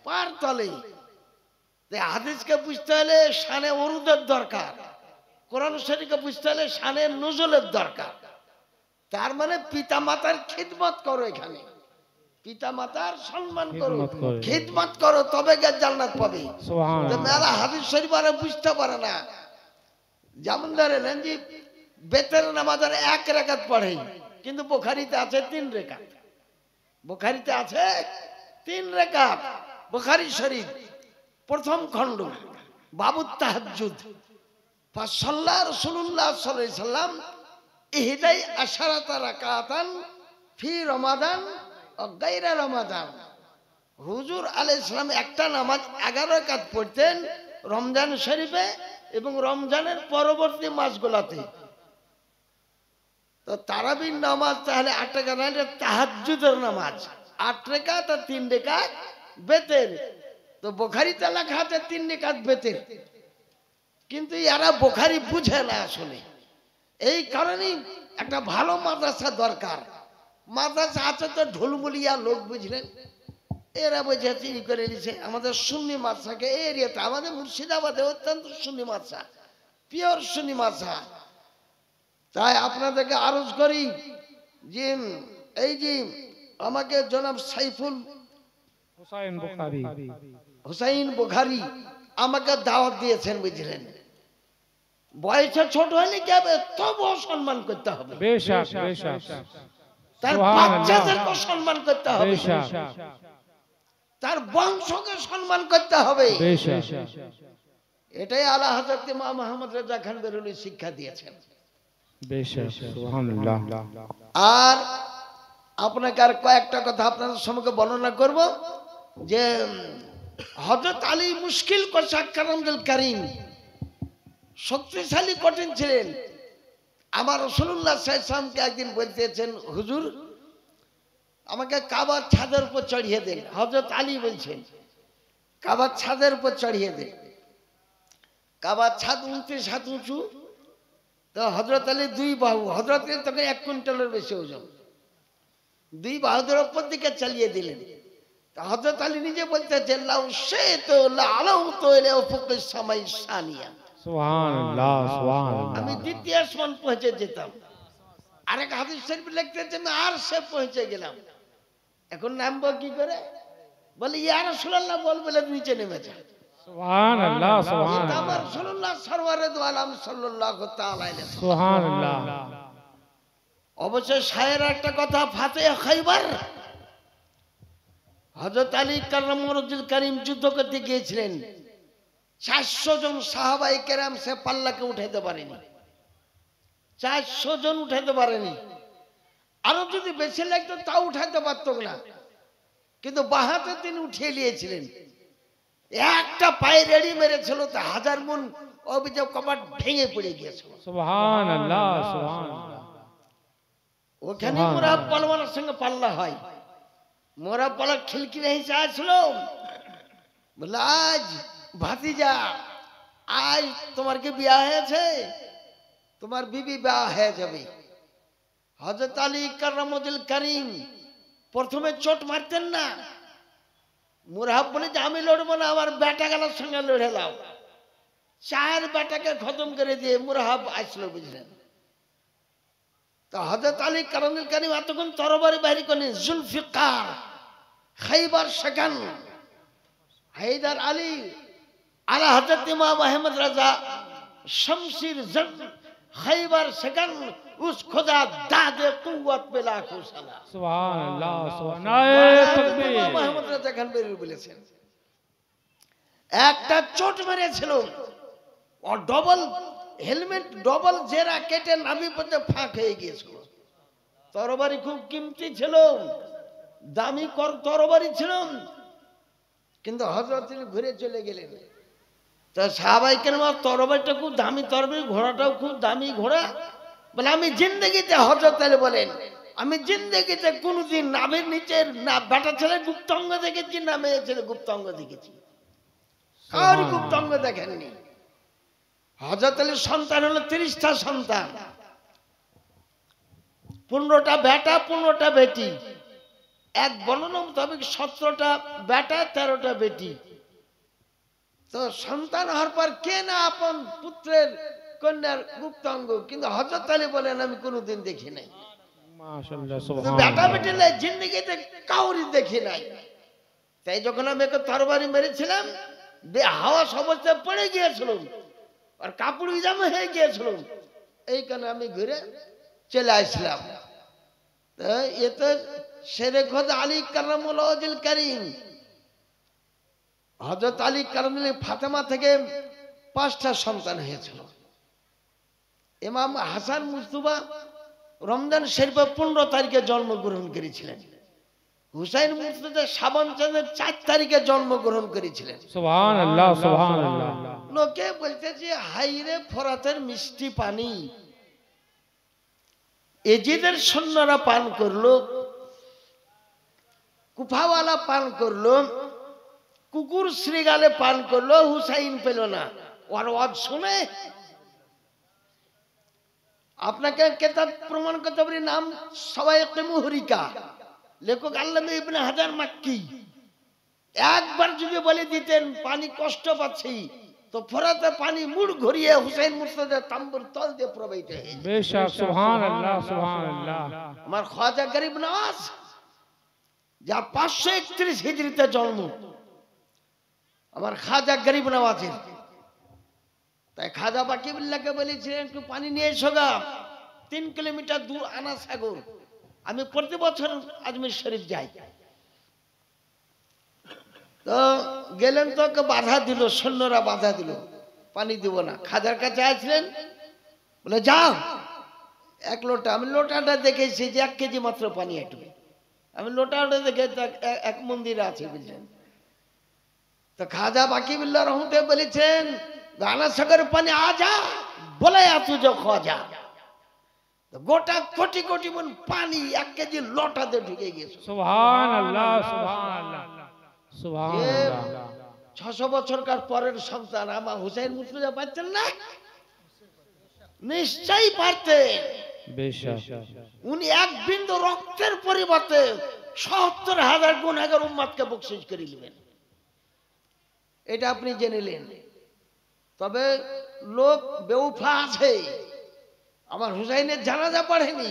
পার তলে। হাদিসকে বুঝতে হলে শানে উরুদের দরকার, কোরআন শরীফকে বুঝতে হলে শানে নজলের দরকার। তার মানে পিতা মাতার খিদমত করো, এখানে পিতা মাতার সম্মান করো, খিদমত করো, তবে গিয়ে জান্নাত পাবে। মেলা হাদিস শরীফ আর বুঝতে পারে না। যেমন ধরেন যে বেতের নামাজের 1 রাকাত পড়ে, কিন্তু বুখারীতে আছে 3 রাকাত। বুখারীতে আছে 3 রাকাত। বুখারী শরীফ প্রথম খণ্ড, বাবু তাহাজ্জুদ। ফাসাল্লা রাসূলুল্লাহ সাল্লাল্লাহু আলাইহি সাল্লাম ইহদাই আশারাতা রাকাতান ফি রমাদান ও গায়রা রমাদান। হুজুর আলাইহিস সালাম একটা নামাজ 11 রাকাত পড়তেন রমজান শরীফে এবং রমজানের পরবর্তী মাসগুলোতে। তো তারাবির নামাজ তাহলে 8 রাকাত, তাহাজ্জুদের নামাজ 8 রাকাত আর 3 রাকাত বেতের। তো বুখারীতে লেখা আছে 3 রাকাত বেতের, কিন্তু এরা বুখারী বুঝে না আসলে। এই কারণেই একটা ভালো মাদ্রাসা দরকার। মাদ্রাসা আছে তো ঢোলমুলিয়া লোক, বুঝলেন, এরা বুঝে চিনি করে নিছে। আমাদের সুন্নি মাদ্রাসাকে এই এরিয়াতে, আমাদের মুর্শিদাবাদে অত্যন্ত সুন্নি মাদ্রাসা, পিওর সুন্নি মাদ্রাসা। তাই আপনাদেরকে আরজ করি যে এই যে আমাকে জনাব সাইফুল হুসাইন বুখারী আমাকে দাওয়াত দিয়েছেন, বুঝলেন। বয়সে ছোট হলে কি হবে, তবুও সম্মান করতে হবে। তার বাচ্চাদেরকে সম্মান করতে হবে, তার বংশকে সম্মান করতে হবে। এটাই আলা হযরত ইমাম মুহাম্মদ রেজা খান বেরলভী শিক্ষা দিয়েছেন। আর আপনাকে আর কয়েকটা কথা আপনাদের সম্মুখে বর্ণনা করব যে হযরত আলী মুশকিল কোশা কারামুল কারীম শক্তিশালী কঠিন ছিলেন। আমার রাসূলুল্লাহ সাল্লাল্লাহু আলাইহি ওয়াসাল্লামকে একদিন বলতেছেন, হুজুর আমাকে কাবার ছাদের উপর চড়িয়ে দেন। হযরত আলী বলছেন কাবার ছাদের উপর চড়িয়ে দেন। কাবার ছাদ 29 হাত উঁচু। তো হযরত আলী 2 বাহু, হযরত আলী তখন 1 কুইন্টালের বেশি ওজন, 2 বাহুদের উপর দিকে চালিয়ে দিলেন। তো হযরত আলী নিজে বলতেছেন লাউ শাইতু লা আলাউতু ইলা উফুকিস সামাই সানিয়া, সুবহানাল্লাহ সুবহানাল্লাহ, আমি দ্বিতীয় আসমান পৌঁছে যেতাম। আরেক হাদিস শরীফ লিখতেছে আমি আরশে পৌঁছে গেলাম। এখন নামবো কি করে? বলে ইয়া রাসূলুল্লাহ বল বলে নিচে নেমে যায়। সুবহানাল্লাহ সুবহানাল্লাহ, আমার রাসূলুল্লাহ সরওয়ারে দু আলম সাল্লাল্লাহু তাআলা আলাইহি সুবহানাল্লাহ। অবশ্যই শায়ের একটা কথা, ফাতিহা খাইবার হযরত আলী কাররামুল্লাহুল কারীম যুদ্ধ করতে গিয়েছিলেন। 400 জন সাহাবায়ে কেরাম সে পাল্লাকে উঠাইতে পারেনি, 400 জন উঠাইতে পারেনি। আরো যদি বেশি লাগতো তাও উঠাইতে পারত না, কিন্তু বাহাতে তিনি উঠিয়ে নিয়েছিলেন। একটা পায়ে রেডি মেরেছিল তো 1000 মণ অভিযোগ কপাট ভেঙে পড়ে গিয়েছিল। সুবহানাল্লাহ সুবহানাল্লাহ। ওখানে মোরা পালওয়ানের সঙ্গে পাল্লা হয়। মোরা পালা খিলকি হিসেবে আসলো, বলে আজ ভাতিজা আজ তোমার কি বিয়া হয়েছে? তোমার বিবি বিয়া হয়ে যাবে। হযরত আলী কাররামুল কারীম প্রথমে চোট মারতেন না। মুরাহাব বলে যে আমি লড়বো না, আমার বেটা গেলার সঙ্গে লড়ে লাও। 4 বেটাকে খতম করে দিয়ে মুরাহাব আসলো, বুঝলেন। তো হযরত আলী কাররামুল কারীম এতক্ষণ তরবারি বাহির করেন। জুলফিকার, খাইবার সেখান, হায়দার আলী আলা হযরত ইমাম আহমদ রাজা শমশির জং খাইবার সেখান উস খোদা দাদে কুওয়াত বিলা খুসালা। সুবহানাল্লাহ সুবহানাল্লাহ, তাকবীর। ইমাম আহমদ রাজা খান বের বলেছেন একটা চোট মেরেছিল, ও ডবল হেলমেট ডবল জেরা কেটে নাভি পথে ফাঁক হয়ে গিয়েছিল। তরবারি খুব কিমতি ছিল, দামি তরবারি ছিল, কিন্তু হযরত তিনি ঘুরে চলে গেলেন। তো সাহাবায়ে কেরাম তরবারিটা খুব দামি তরবারি, ঘোড়াটাও খুব দামি ঘোড়া। বলে আমি জিন্দেগিতে, হযরত আলী বলেন আমি জিন্দেগিতে কোনোদিন নাভের নিচের না বেটা ছেলে গুপ্তাঙ্গ দেখেছি না মেয়ে ছেলে গুপ্তাঙ্গ দেখেছি, কার গুপ্তাঙ্গ দেখেননি। হযরত আলীর সন্তান হলো 30টা সন্তান, 15টা বেটা 15টা বেটি। এক বর্ণনা মোতাবেক 17টা বেটা 13টা বেটি। তো সন্তান হওয়ার পর কে না আপন পুত্রের কন্যার গুপ্তাঙ্গ, কিন্তু হযরত আলী বলেন আমি কোনোদিন দেখি নাই। মাশাআল্লাহ তো সুবহানাল্লাহ। বেটা বেটি লাই জিন্দেগিতে কাউরি দেখি নাই। তাই যখন আমি একে তরবারি মেরেছিলাম, হাওয়াস অবস্থায় পড়ে গিয়েছিল আর কাপড় জামা হয়ে গিয়েছিল, এই কারণে আমি ঘুরে চলে আসলাম। তো এ তো শেরে খোদ আলী কারামুল্লাহ ওয়াজহিল কারীম, হযরত আলী কারামুল্লাহ ফাতেমা থেকে 5টা সন্তান হয়েছিল। ইমাম হাসান মুস্তাফা রমজান শরীফের 15 তারিখে জন্মগ্রহণ করেছিলেন। হুসাইন মুর্তজা শাবান চাঁদের 4 তারিখে জন্মগ্রহণ করেছিলেন। সুবহানাল্লাহ সুবহানাল্লাহ। লোকে বলতেছে হাইরে ফরাতের মিষ্টি পানি এজিদের সৈন্যরা পান করলো, কুফাওয়ালা পান করলো, কুকুর শ্রীগালে পান করলো, হুসাইন পেল না। ওর ওয়াজ শুনে আপনাকে কেতাব প্রমাণ করতে পারি, নাম সওয়াইকে মুহরিকা, লেখক আল্লামা ইবনে হাজার মাক্কি। একবার যদি বলে দিতেন পানি কষ্ট পাচ্ছি, তো ফরাতে পানি মুড় ঘুরিয়ে হুসাইন মুর্তজার তাম্বুর তল দিয়ে প্রবাহিত হয়েছে। বেশক সুবহানাল্লাহ সুবহানাল্লাহ। আমার খাজা গরিব নওয়াজ, যা 531 হিজরিতে জন্ম, আমার খাজা গরিব নওয়াজের। তাই খাজা বাকিবুল্লাহকে বলেছিলেন একটু পানি নিয়ে এসো গা, 3 কিলোমিটার দূর আনা সাগর। আমি প্রতি বছর আজমির শরীফ যাই। তো গেলেন, তো ওকে বাধা দিল, সৈন্যরা বাধা দিল, পানি দিব না। খাজার কাছে আসলেন, বলে যাও 1 লোটা। আমি লোটাটা দেখেছি যে 1 কেজি মাত্র পানি একটু। আমি লোটাটা দেখে 1 মন্দিরে আছে বুঝলেন। তো খাজা বাকিবুল্লাহ রহমতে বলেছেন আনা সাগর পানি আজা বলে তুজো খাজা। গোটা কোটি কোটি মন পানি 1 কেজি লোটাতে ঢুকে গিয়েছে। সুবহানাল্লাহ সুবহানাল্লাহ সুবহানাল্লাহ। 600 বছরকার পরের সন্তান আমার হুসাইন মুর্তজা পাচ্ছেন না? নিশ্চয়ই পারতেন। বেশক উনি 1 বিন্দু রক্তের পরিবর্তে ৭০,০০০ গুনাহগার উম্মতকে বকশিশ করে নেবেন, এটা আপনি জেনে নেন। তবে লোক বেউফা আছে, আমার হুসাইনের জানাজা পড়েনি,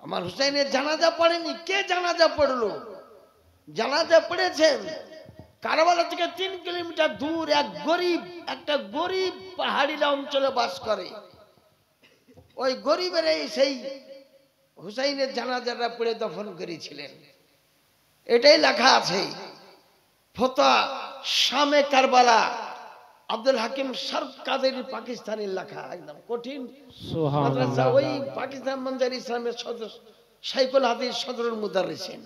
আমার হুসাইনের জানাজা পড়েনি। কে জানাজা পড়লো? জানাজা পড়েছেন কারবালা থেকে 3 কিলোমিটার দূর একটা গরিব পাহাড়ি অঞ্চলে বাস করে। ওই গরিবের সেই হুসাইনের জানাজাটা পড়ে দফন করেছিলেন। এটাই লেখা আছে ফতোয়া শামে কারবালা, আব্দুল হাকিম শরফ কাদেরী পাকিস্তানের লেখা, একদম কঠিন মাদ্রাসা। ওই পাকিস্তান মঞ্জার ইসলামের সদস্য শাইখুল হাদিস সদরুল মুদাররিসিন।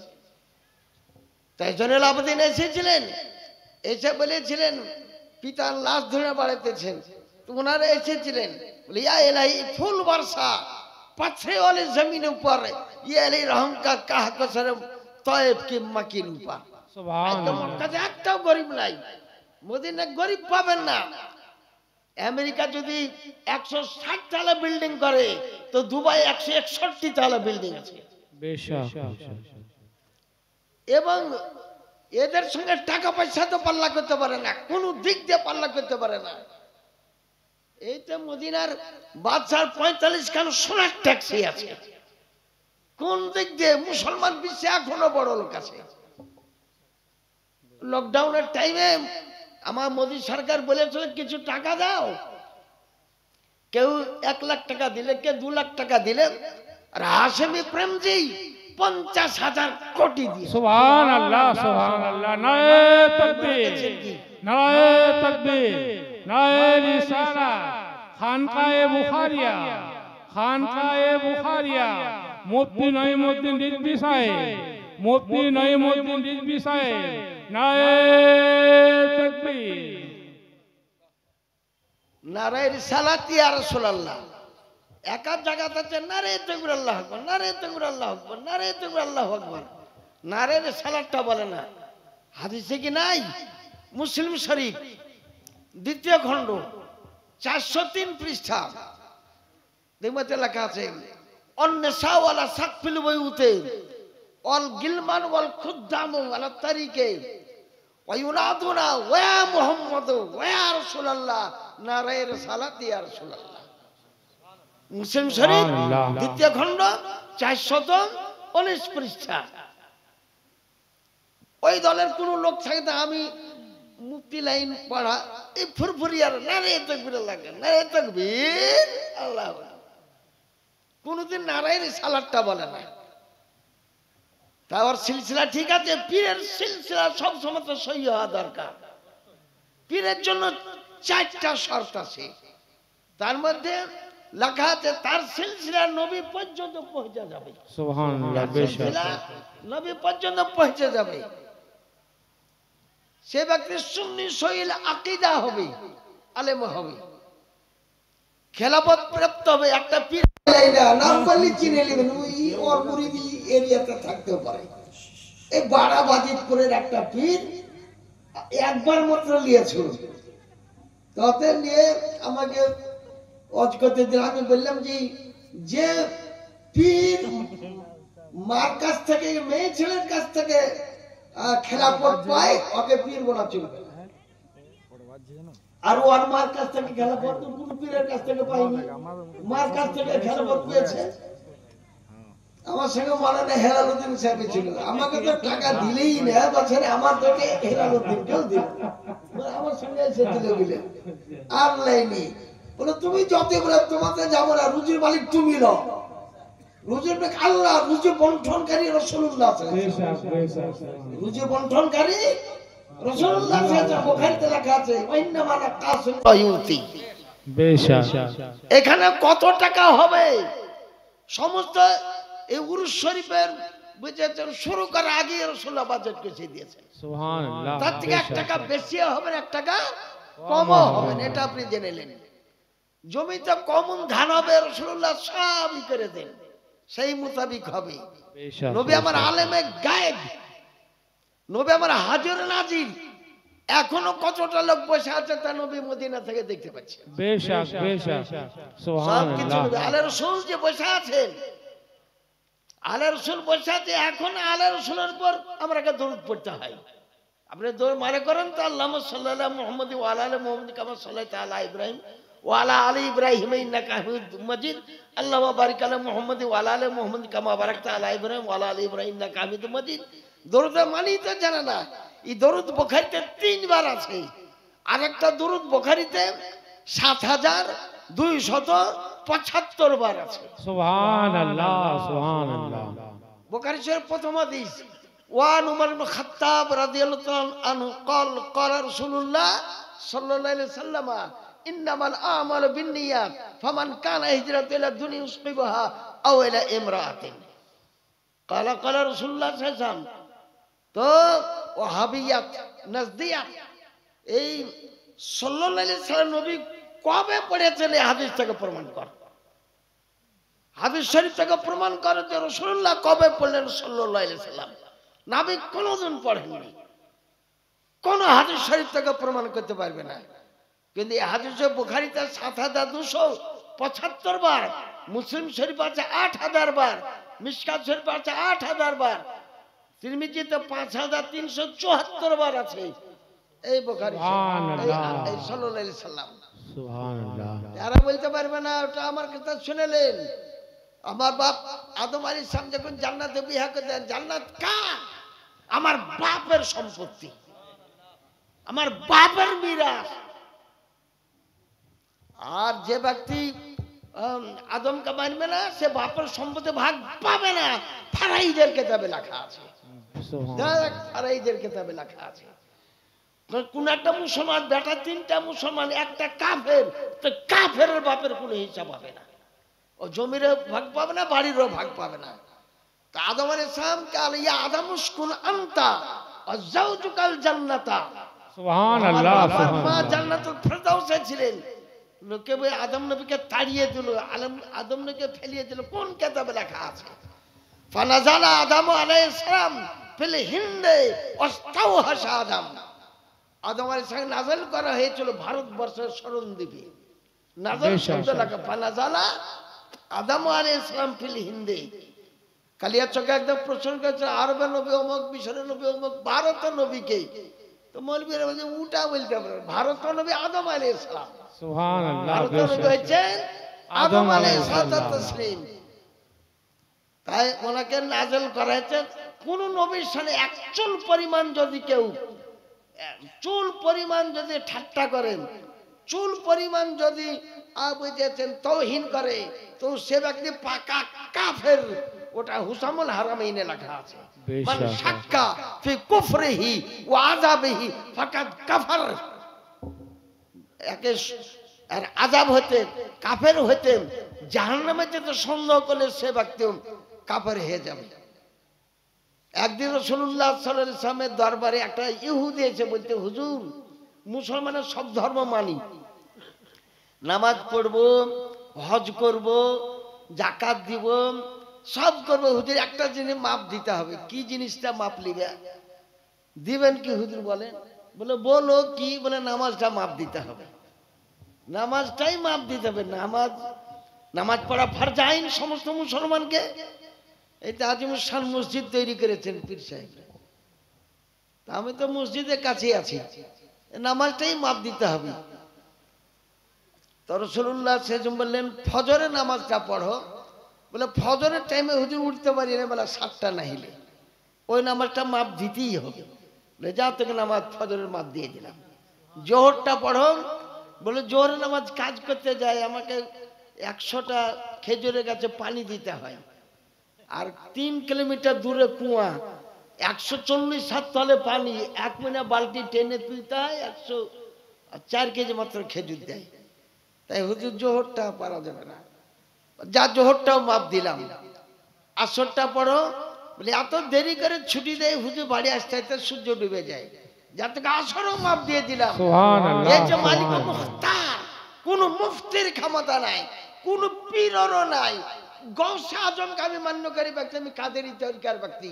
তাই জয়নুল আবেদিন এসেছিলেন, এসে বলেছিলেন পিতার লাশ ধরে বাড়াইতেছেন, তো ওনারা এসেছিলেন, বলে ইয়া ইলাহি ফুল বর্ষা पत्थरे वाले जमीन ऊपर ये अली रहम का कहा कसर तौयब की मकीन ऊपर একটাও গরিব নাই। মদিনা গরিব পাবেন না। আমেরিকা যদি 160 তলা বিল্ডিং করে, তো দুবাই 161 তলা বিল্ডিং আছে। এবং এদের সঙ্গে টাকা পয়সা তো পাল্লা করতে পারে না, কোন দিক দিয়ে পাল্লা করতে পারে না। এই তো মদিনার বাদশার 45 খান সোনার ট্যাক্সি আছে, কোন দিক দিয়ে মুসলমান বিশ্বে এখনো বড় লোক আছে। লকডাউনের টাইমে আমার মোদী সরকার বলেছিল কিছু টাকা দাও, কেউ 1 লাখ টাকা দিলে, কেউ 2 লাখ টাকা দিলে, আর হাশেমি প্রেমজি 50,000 কোটি দিয়ে। সুবহানাল্লাহ সুবহানাল্লাহ। নারে তাকবীর, নারে তাকবীর, নারে রিসালাত। খানকায়ে বুখারিয়া, খানকায়ে বুখারিয়া, মুফতি নঈমুদ্দিন রিজভী সাহেব, মুফতি নঈমুদ্দিন রিজভী সাহেব, নারে তাকবীর, নারে রিসালাত ইয়া রাসূলুল্লাহ। এক জায়গাতে আছে নারে তাকবীর আল্লাহু আকবার, নারে তাকবীর আল্লাহু আকবার, নারে তাকবীর আল্লাহু আকবার। নারে রিসালাতটা বলে না। হাদিসে কি নাই? মুসলিম শরীফ 2য় খণ্ড 403 পৃষ্ঠা দেখতে লেখা আছে অন্নেসা ওয়ালা সাকফিল বুয়ুতে অল গিলমান ওয়াল খুদ্দাম আলা তারিকে ওয়ায়ুনাদুনা ওয়া মুহাম্মদ ওয়া রাসূলুল্লাহ নারায়ে রিসালাত ইয়া রাসূলুল্লাহ। মুসলিম শরীফ দ্বিতীয় খণ্ড 419 পৃষ্ঠা। ওই দলের কোন লোক থাকতে আমি মুক্তি লাইন পড়া এই ফুরফুরিয়ার নারায়ে তাকবীর লাগে, নারায়ে তাকবীর আল্লাহু আকবার, কোনদিন নারায়ে রিসালাতটা বলে না। তার সিলসিলা ঠিক আছে, পীরের সিলসিলা সব সময় তো সহি হওয়া দরকার। পীরের জন্য 4টা শর্ত আছে, তার মধ্যে লেখা আছে তার সিলসিলা নবী পর্যন্ত পৌঁছে যাবে। সুবহানাল্লাহ, সিলসিলা নবী পর্যন্ত পৌঁছে যাবে। সে ব্যক্তি সুন্নি সহিল আকীদা হবে, আলেম হবে, খেলাফত প্রাপ্ত হবে। একটা পীর নাম করলে চিনে নেবেন, ওই ওর মুরিদি এরিয়াতে থাকতেও পারে। এই বাড়াবাজিতপুরের একটা পীর একবার মাত্র নিয়েছিল, তাতে নিয়ে আমাকে ওয়াজ করতে দিল। আমি বললাম যে পীর মার কাছ থেকে, মেয়ে ছেলের কাছ থেকে খেলাফত পায়, ওকে পীর বলা চলবে না। আর ওর মার কাছ থেকে খেলাফত কোন পীরের কাছ থেকে পাইনি, মার কাছ থেকে খেলাফত পেয়েছে। আমার সঙ্গে মারানা হেলালুদ্দিন সাহেব ছিল, আমাকে তো টাকা দিলেই না বছরে, আমার তোকে হেলালুদ্দিন কেউ দিল, আমার সঙ্গে এসে দিলে বলে আর লাইনি। বলে তুমি যত বলে তোমাকে যাবো না, রুজির মালিক তুমি লো, রুজির মালিক আল্লাহ, রুজি বন্টনকারী রাসূলুল্লাহ, রুজি বন্টনকারী রাসূলুল্লাহ বুখারীতে লেখা আছে ওয়াইন্নামা নাকাসুল বায়ুতি। এখানে কত টাকা হবে সমস্ত এই উরুস শরীফের বুঝেছেন শুরু করার আগে রাসূলুল্লাহ বাজেট করে দিয়েছেন। সুবহানাল্লাহ, তার থেকে 1 টাকা বেশি হবে না, 1 টাকা কমও হবে না, এটা আপনি জেনে নেন। জমিতে কমন ধান হবে রাসূলুল্লাহ সবই করে দেন, সেই মোতাবিক হবে। নবী আমার আলেমে গায়েব, নবী আমার হাজির নাজির। এখনো কতটা লোক বসে আছে তা নবী মদিনা থেকে দেখতে পাচ্ছে। বেশক বেশক, সুবহানাল্লাহ। আলে রাসূল যে বসে আছেন, আলে রাসূল বসে আছে, এখন আলে রাসূলের উপর আমাকে দরুদ পড়তে হয়। আপনি দরুদ মনে করেন তো আল্লাহুম্মা সাল্লি আলা মুহাম্মাদ ওয়া আলা আলি মুহাম্মাদ কামা সাল্লাইতা আলা ইব্রাহিম ওয়া আলা আলি ইব্রাহিম ইন্নাকা হামিদুম মাজিদ। আল্লাহুম্মা বারিক আলা মুহাম্মাদ ওয়া আলা আলি মুহাম্মাদ কামা বারাকতা আলা ইব্রাহিম ওয়া আলা আলি ইব্রাহিম ইন্নাকা হামিদুম মাজিদ। দরুদ মানি তো জানা না, এই দরুদ বুখারীতে 3 বার আছে। আরেকটা দরুদ বুখারীতে 7275 বার আছে। সুবহানাল্লাহ, সুবহানাল্লাহ। বুখারী শরীফ প্রথম হাদিস, ওয়ান উমর ইবনে খাত্তাব রাদিয়াল্লাহু তাআলা আনহু قال قال رسول الله صلى الله عليه وسلم انما الاعمال بالنيات فمن كان هجرته الى الدنيا يصيبها او الى امراه قال قال رسول الله صلى الله عليه وسلم। তো ওয়াহাবিয়াত নাজদিয়াত এই সাল্লাল্লাহু আলাইহি সাল্লাম নবী কবে পড়েছেন এই হাদিস থেকে প্রমাণ কর, হাদিস শরীফ থেকে প্রমাণ করে যে রাসূলুল্লাহ কবে পড়লেন সাল্লাল্লাহু আলাইহি সাল্লাম। নবী কোনদিন পড়েননি, কোন হাদিস শরীফ থেকে প্রমাণ করতে পারবে না। কিন্তু এই হাদিস বুখারীতে 7275 বার, মুসলিম শরীফ আছে 8000 বার, মিশকাত শরীফ আছে 8000 বার, তিরমিজিতে 5374 বার আছে। এই বুখারী এই সাল্লাল্লাহু আলাইহি সাল্লাম। সুবহানাল্লাহ। যারা বলতে পারবে না ওটা আমার কথা শুনেলেন। আমার বাপ আদম আলাইহিস সালাম যখন জান্নাতে বিয়ে করতেন, জান্নাত কার? আমার বাপের সম্পত্তি, আমার বাপের মিরাস। আর যে ব্যক্তি আদমকে মানবে না সে বাপের সম্পত্তি ভাগ পাবে না। ফারাইদের কিতাবে লেখা আছে, ফারাইদের কিতাবে লেখা আছে। কোন একটা মুসলমান বেটা 3টা মুসলমান, একটা কাফের, তো কাফের বাপের কোনো হিসাব হবে না। ও জমিরও ভাগ পাবে না, বাড়িরও ভাগ পাবে না। তা আদম আলাইহিস সালাম কাল ইয়া আদম উসকুন আনতা ওয়া যাওজুকাল জান্নাতা। সুবহানাল্লাহ, সুবহানাল্লাহ। জান্নাতুল ফেরদাউসে ছিলেন, লোকে বলে আদম নবীকে তাড়িয়ে দিল, আদম নবীকে ফেলিয়ে দিল। কোন কিতাবে লেখা আছে? ফানাজালা আদম আলাইহিস সালাম ফিল হিন্দে ওয়াস্তাওহাশা আদম। আদম আলাইহিস সালাম নাযিল করা হয়েছিল ভারতবর্ষের শরণদ্বীপে। নাযিল শব্দ লেখা ফানাজালা আদম আলাইহিস সালাম ফিল হিন্দে। কালিয়া চকে একদম প্রশ্ন করেছে, আরবের নবী অমুক, মিশরের নবী অমুক, ভারতের নবীকে তো মৌলবীরা বলছে উটা বলতে পারে, ভারত নবী আদম আলাইহিস সালাম, सुभान अल्लाह ভারত নবী बेशक হচ্ছেন আদম আদম আলাইহিস আলাইহিস তাসলিম। তাই ওনাকে নাজেল করা হয়েছে। কোন নবীর সামনে এক চুল পরিমাণ যদি কেউ চুল পরিমাণ যদি ঠাট্টা করেন, চুল পরিমাণ যদি বুঝেছেন তৌহিন করে, তো সে ব্যক্তি পাকা কাফের। ওটা হুসামুল হারামাইনে লেখা আছে, মান শাক্কা ফি কুফরিহি ওয়া আযাবিহি ফাকাদ কাফার। একে আর আযাব হতে কাফের হতে জাহান্নামে যেতে সন্দেহ করলে সে ব্যক্তি কাফের হয়ে যাবে। একদিন রাসূলুল্লাহ সাল্লাল্লাহু আলাইহি ওয়াসাল্লামের দরবারে একটা ইহুদি এসে বলতে, হুজুর মুসলমানের সব ধর্ম মানি, নামাজ পড়ব, হজ করব, যাকাত দিব, সব করবো, হুজুর একটা জিনিস মাপ দিতে হবে। কি জিনিসটা মাপ লিবে দিবেন কি হুজুর বলেন? বলে বলো কি? বলে নামাজটা মাপ দিতে হবে, নামাজটাই মাপ দিতে হবে। নামাজ পড়া ফরজ আইন সমস্ত মুসলমানকে। এই তাজিমুস শান মসজিদ তৈরি করেছেন পীর সাহেব, আমি তো মসজিদের কাছে আছি, নামাজটাই মাপ দিতে হবে। তো রাসূলুল্লাহ সেজন্য বললেন ফজরের নামাজটা পড়ো। বলে ফজরের টাইমে হুজুর উঠতে পারি না, বলে 7টা নাহিলে ওই নামাজটা মাপ দিতেই হবে। বলে যাও তোকে নামাজ ফজরের মাপ দিয়ে দিলাম। জোহরটা পড়ো। বলে জোহরের নামাজ কাজ করতে যায়, আমাকে 100টা খেজুরের গাছে পানি দিতে হয়, আর 3 কিলোমিটার দূরে কুয়া, 140 হাত তলে পানি, 1 মিনিট বালতি টেনে তুলতে হয়, 104 কেজি মাত্র খেজুর দেয়। তাই হুজুর জোহরটা পারা যাবে না, যা জোহরটাও মাপ দিলাম। আসরটা পড়ো। বলে এত দেরি করে ছুটি দেয় হুজুর, বাড়ি আসতে আসতে সূর্য ডুবে যায়, যাতে আসরও মাপ দিয়ে দিলাম। এই যে মালিক মুখতার, কোন মুফতির ক্ষমতা নাই, কোন পীরেরও নাই। গৌসে আজমকে আমি মান্যকারী ব্যক্তি, আমি কাদেরী তরিকার ব্যক্তি,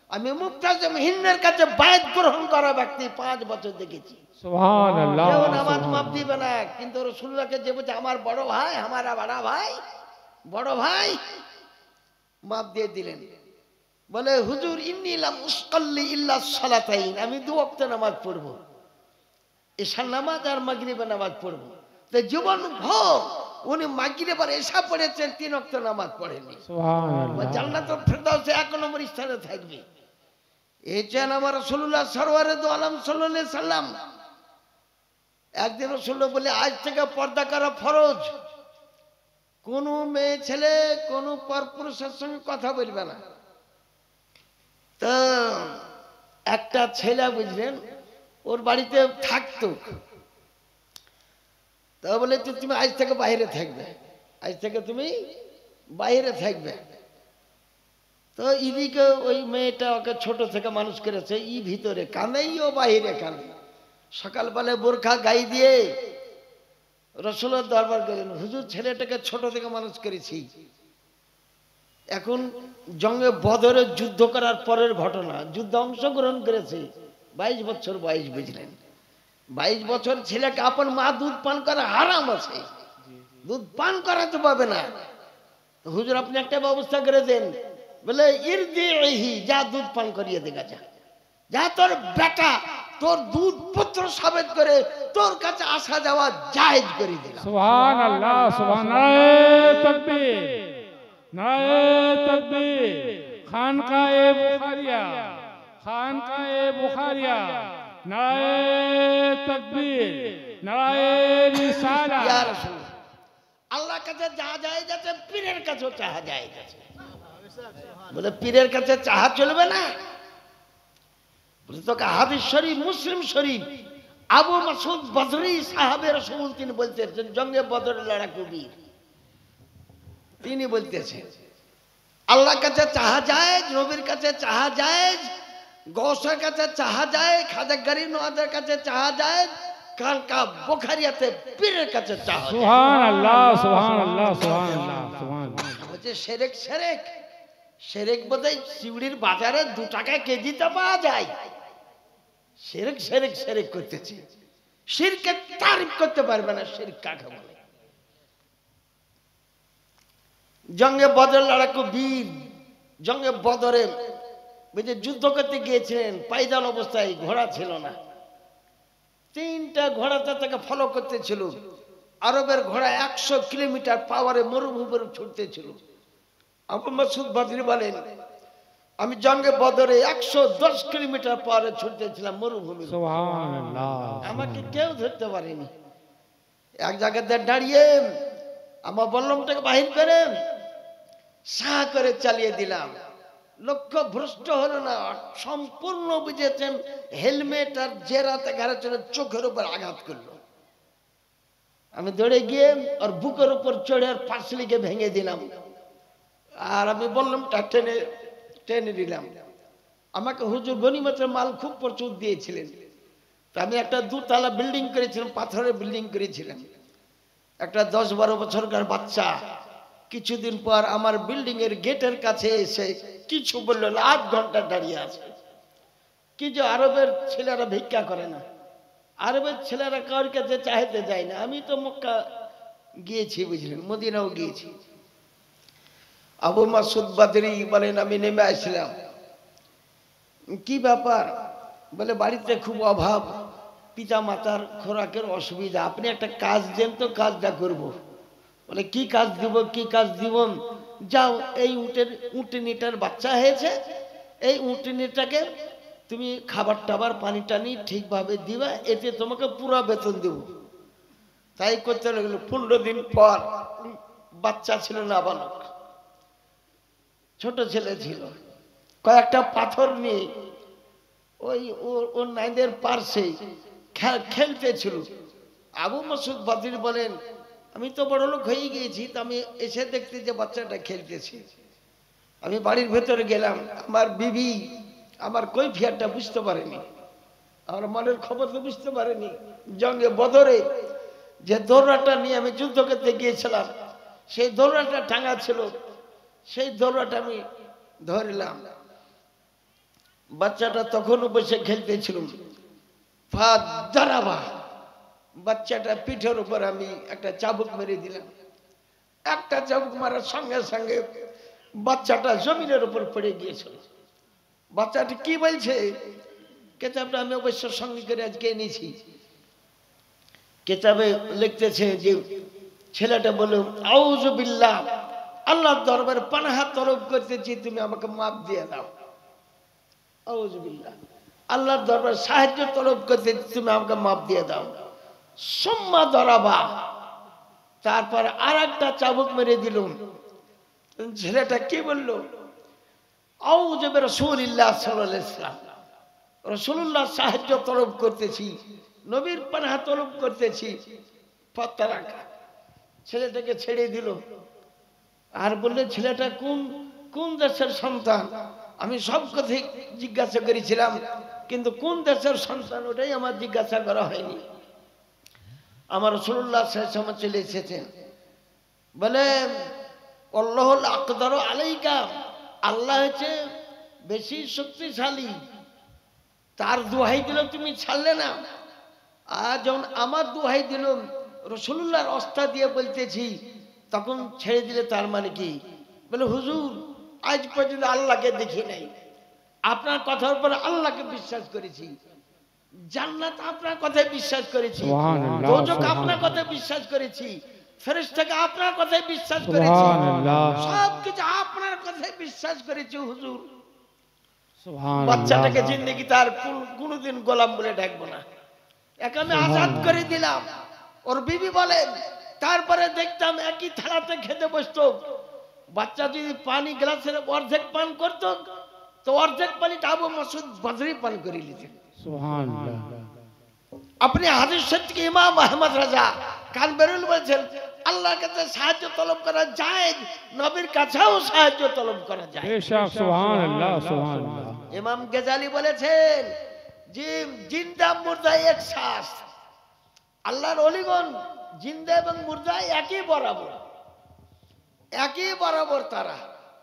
আমি মুফতাজিম হিন্দের কাছে বায়াত গ্রহণ করা ব্যক্তি, 5 বছর দেখেছি। সুবহানাল্লাহ। কেউ নামাজ মাপ দিবে না, কিন্তু রাসূলুল্লাহকে যে বলছে আমার বড় ভাই, আমারা বড় ভাই মাপ দিয়ে দিলেন। বলে হুজুর ইন্নী লাম উসকাল্লি ইল্লা সালাতাইন, আমি 2 ওয়াক্ত নামাজ পড়বো, এশার নামাজ আর মাগরিবের নামাজ পড়বো। তো জীবন ভোর উনি মাগরিব আর এশা পড়েছেন, 3 ওয়াক্ত নামাজ পড়েননি। সুবহানাল্লাহ। জান্নাতুল ফেরদাউসে 1 নম্বর স্থানে থাকবে। এই যে আমার রাসূলুল্লাহ সরওয়ারে দু আলম সাল্লাল্লাহু আলাইহি সাল্লাম একদিন রাসূলুল্লাহ বলে আজ থেকে পর্দা করা ফরজ, কোন মেয়ে ছেলে কোন পরপুরুষের সঙ্গে কথা বলবে না। তো একটা ছেলে বুঝলেন ওর বাড়িতে থাকতো, তো বলে তুমি আজ থেকে বাইরে থাকবে, আজ থেকে তুমি বাইরে থাকবে। তো এদিকে ওই মেয়েটা ওকে ছোট থেকে মানুষ করেছে, ভিতরে কাঁদে, ও বাইরে কাঁদে। সকালবেলা বোরখা গায়ে দিয়ে রাসূলের দরবার গেলেন, হুজুর ছেলেটাকে ছোট থেকে মানুষ করেছি, এখন জঙ্গে বদরে যুদ্ধ করার পরের ঘটনা, যুদ্ধে অংশগ্রহণ করেছে, 22 বছর বয়স, বুঝলেন 22 বছর ছেলেকে আপন মা দুধ পান করা হারাম আছে, দুধ পান করাতে পাবে না। হুজুর আপনি একটা ব্যবস্থা করে দেন। বলে ইরদিহি, যা দুধ পান করিয়ে দেখা যা তোর বেটা তোর দুধ পুত্র সাবেত করে তোর কাছে আসা যাওয়া জায়েজ করে দিলাম। সুবহানাল্লাহ, সুবহানাল্লাহ, তাকবীর, নারে তাকবীর। খানকায়ে বুখারিয়া, খানকায়ে বুখারিয়া, নারে তাকবীর, নারে রিসালাত। ইয়া রাসূল, আল্লাহর কাছে যা জায়েজ আছে পীরের কাছেও চাহা জায়েজ আছে। বলে পীরের কাছে চাহা চলবে না? বলে তোকে হাদিস শরীফ, মুসলিম শরীফ, আবু মাসউদ বদরি সাহাবে রাসূল তিনি বলতেছেন, জঙ্গে বদরের লড়াকু বীর, তিনি বলতেছেন আল্লাহর কাছে চাহা জায়েজ, নবীর কাছে চাহা জায়েজ, গৌসের কাছে চাহা যায়, খাজা গরিব নওয়াজের কাছে চাহা যায়, কালকা বুখারিয়াতে পীরের কাছে চাহা যায়। সুবহানাল্লাহ, সুবহানাল্লাহ, সুবহানাল্লাহ, সুবহানাল্লাহ। বলছে শিরক শিরক শিরক বোধহয় শিউড়ির বাজারে 2 টাকা কেজিতে পাওয়া যায়। শিরক শিরক শিরক করতেছে, শিরকের তারিফ করতে পারবে না, শিরক কাকে বলে। জঙ্গে বদর লড়াকু বীর, জঙ্গে বদরে বুঝে যুদ্ধ করতে গিয়েছিলেন, পায়দান অবস্থায়, ঘোড়া ছিল না, তিনটা ঘোড়া তাকে ফলো করতেছিল। আরবের ঘোড়া 100 কিলোমিটার পাওয়ারে মরুভূমির ছুটতেছিল। আবু মাসুদ বদরি বলেন, আমি জঙ্গে বদরে 110 কিলোমিটার পাওয়ারে ছুটতেছিলাম মরুভূমি। সুবহানাল্লাহ। আমাকে কেউ ধরতে পারেনি। এক জায়গাতে দাঁড়িয়ে আমার বল্লমটাকে বাহির করে সাহ করে চালিয়ে দিলাম। লক্ষ্য ভ্রষ্ট হলো না, সম্পূর্ণ বুঝেছেন। হেলমেট আর জেরাতে ঘাড়ে চলে চোখের উপর আঘাত করলো। আমি দৌড়ে গিয়ে ওর বুকের উপর চড়ে আর পাঁচলিকে ভেঙে দিলাম। আর আমি বললাম টেনে টেনে দিলাম। আমাকে হুজুর গনিমতের মাল খুব প্রচুর দিয়েছিলেন। আমি একটা 2 তলা বিল্ডিং করেছিলাম, পাথরের বিল্ডিং করেছিলাম। একটা 10-12 বছরকার বাচ্চা কিছুদিন পর আমার বিল্ডিং এর গেটের কাছে এসে কিছু বললো না, 8 ঘন্টা দাঁড়িয়ে আছে। কি যে আরবের ছেলেরা ভিক্ষা করে না, আরবের ছেলেরা কারোর কাছে চাইতে যায় না। আমি তো মক্কা গিয়েছি বুঝলেন, মদিনাও গিয়েছি। আবু মাসুদ বদরি বলেন, আমি নেমে আসলাম। কি ব্যাপার? বলে বাড়িতে খুব অভাব, পিতা মাতার খোরাকের অসুবিধা, আপনি একটা কাজ দেন তো কাজটা করব। বলে কি কাজ দিব? কি কাজ দিব? যাও, এই উটনিটার বাচ্চা হয়েছে, এই উটনিটাকে তুমি খাবার টাবার পানি টানি ঠিকভাবে দিবা, এতে তোমাকে পুরো বেতন দেব। তাই করতে লাগলো। 15 দিন পর বাচ্চা ছিল না, বালক ছোট ছেলে ছিল। কয়েকটা পাথর নিয়ে ওর নাইদের পার্শ্বে খেলতেছিল। আবু মাসুদ বদরি বলেন, আমি তো বড় লোক হয়ে গিয়েছি, তো আমি এসে দেখতে যে বাচ্চাটা খেলতেছে। আমি বাড়ির ভেতরে গেলাম। আমার বিবি আমার কৈফিয়তটা বুঝতে পারেনি, আমার মনের খবর তো বুঝতে পারেনি। জঙ্গে বদরে যে দৌড়াটা নিয়ে আমি যুদ্ধ করতে গিয়েছিলাম, সেই দৌড়াটা টাঙা ছিল, সেই দৌড়াটা আমি ধরলাম। বাচ্চাটা তখনও বসে খেলতেছিল। বাচ্চাটা পিঠের উপর আমি একটা চাবুক মেরে দিলাম। একটা চাবুক মারার সঙ্গে সঙ্গে বাচ্চাটা জমিনের উপর পড়ে গিয়েছিল। বাচ্চাটি কি বলছে? কেতাবটা আমি অবশ্য সঙ্গে করে আজকে এনেছি। কেতাবে লিখতেছে যে ছেলেটা বলল, আউযু বিল্লাহ, আল্লাহর দরবারে পানাহা তলব করতেছি, তুমি আমাকে মাফ দিয়ে দাও। আউযু বিল্লাহ, আল্লাহর দরবারে সাহায্য তলব করতেছি, তুমি আমাকে মাফ দিয়ে দাও। সুম্মা দরাবা, তারপর আর একটা চাবুক মেরে দিল। ছেলেটা কি বলল? আউযু বিরাসূলিল্লাহ সাল্লাল্লাহু আলাইহি ওয়াসাল্লাম, রাসূলুল্লাহ সাহায্য তলব করতেছি, নবীর পানাহা তলব করতেছি। ফাতারাকা, ছেলেটাকে ছেড়ে দিল। আর বললে, ছেলেটা কোন দেশের সন্তান? আমি সব কথাই জিজ্ঞাসা করেছিলাম, কিন্তু কোন দেশের সন্তান ওটাই আমার জিজ্ঞাসা করা হয়নি। আমার রাসূলুল্লাহ সাল্লাল্লাহু আলাইহি ওয়াসাল্লাম চলে এসেছেন। বলে, আল্লাহুল আকদারু আলাইকা, আল্লাহ হচ্ছে বেশি শক্তিশালী, তার দোহাই দিল তুমি ছাড়লে না। আর যখন আমার দোহাই দিল, রাসূলুল্লাহর অস্তা দিয়ে বলতেছি, তখন ছেড়ে দিলে তার মানে কি? বলে, হুজুর আজ পর্যন্ত আল্লাহকে দেখি নাই, আপনার কথার উপর আল্লাহকে বিশ্বাস করেছি, জান্নাত আপনার কথায় বিশ্বাস করেছি, দোজখ আপনার কথায় বিশ্বাস করেছি, ফেরেশতাকে আপনার কথায় বিশ্বাস করেছি, সবকিছু আপনার কথায় বিশ্বাস করেছি হুজুর। বাচ্চাটাকে জিন্দেগি তার কোনোদিন গোলাম বলে ডাকবো না, একে আমি আজাদ করে দিলাম। ওর বিবি বলেন, তারপরে দেখতাম একই থালাতে খেতে বসতো। বাচ্চা যদি পানি গ্লাসের অর্ধেক পান করতো, তো অর্ধেক পানিটা আবু মাসুদ বদরি পান করে নিতেন। সুবহানাল্লাহ। আপনি হাদিস থেকে ইমাম আহমদ রাজা কানবেরুল বলছেন, আল্লাহর কাছে সাহায্য তলব করা যায়, নবীর কাছেও সাহায্য তলব করা যায়। বেশক, সুবহানাল্লাহ, সুবহানাল্লাহ। ইমাম গজালি বলেছেন যে জিন্দা মুর্দা এক শ্বাস। আল্লাহর ওলিগণ জিন্দা এবং মুর্দা একই বরাবর, একই বরাবর। তারা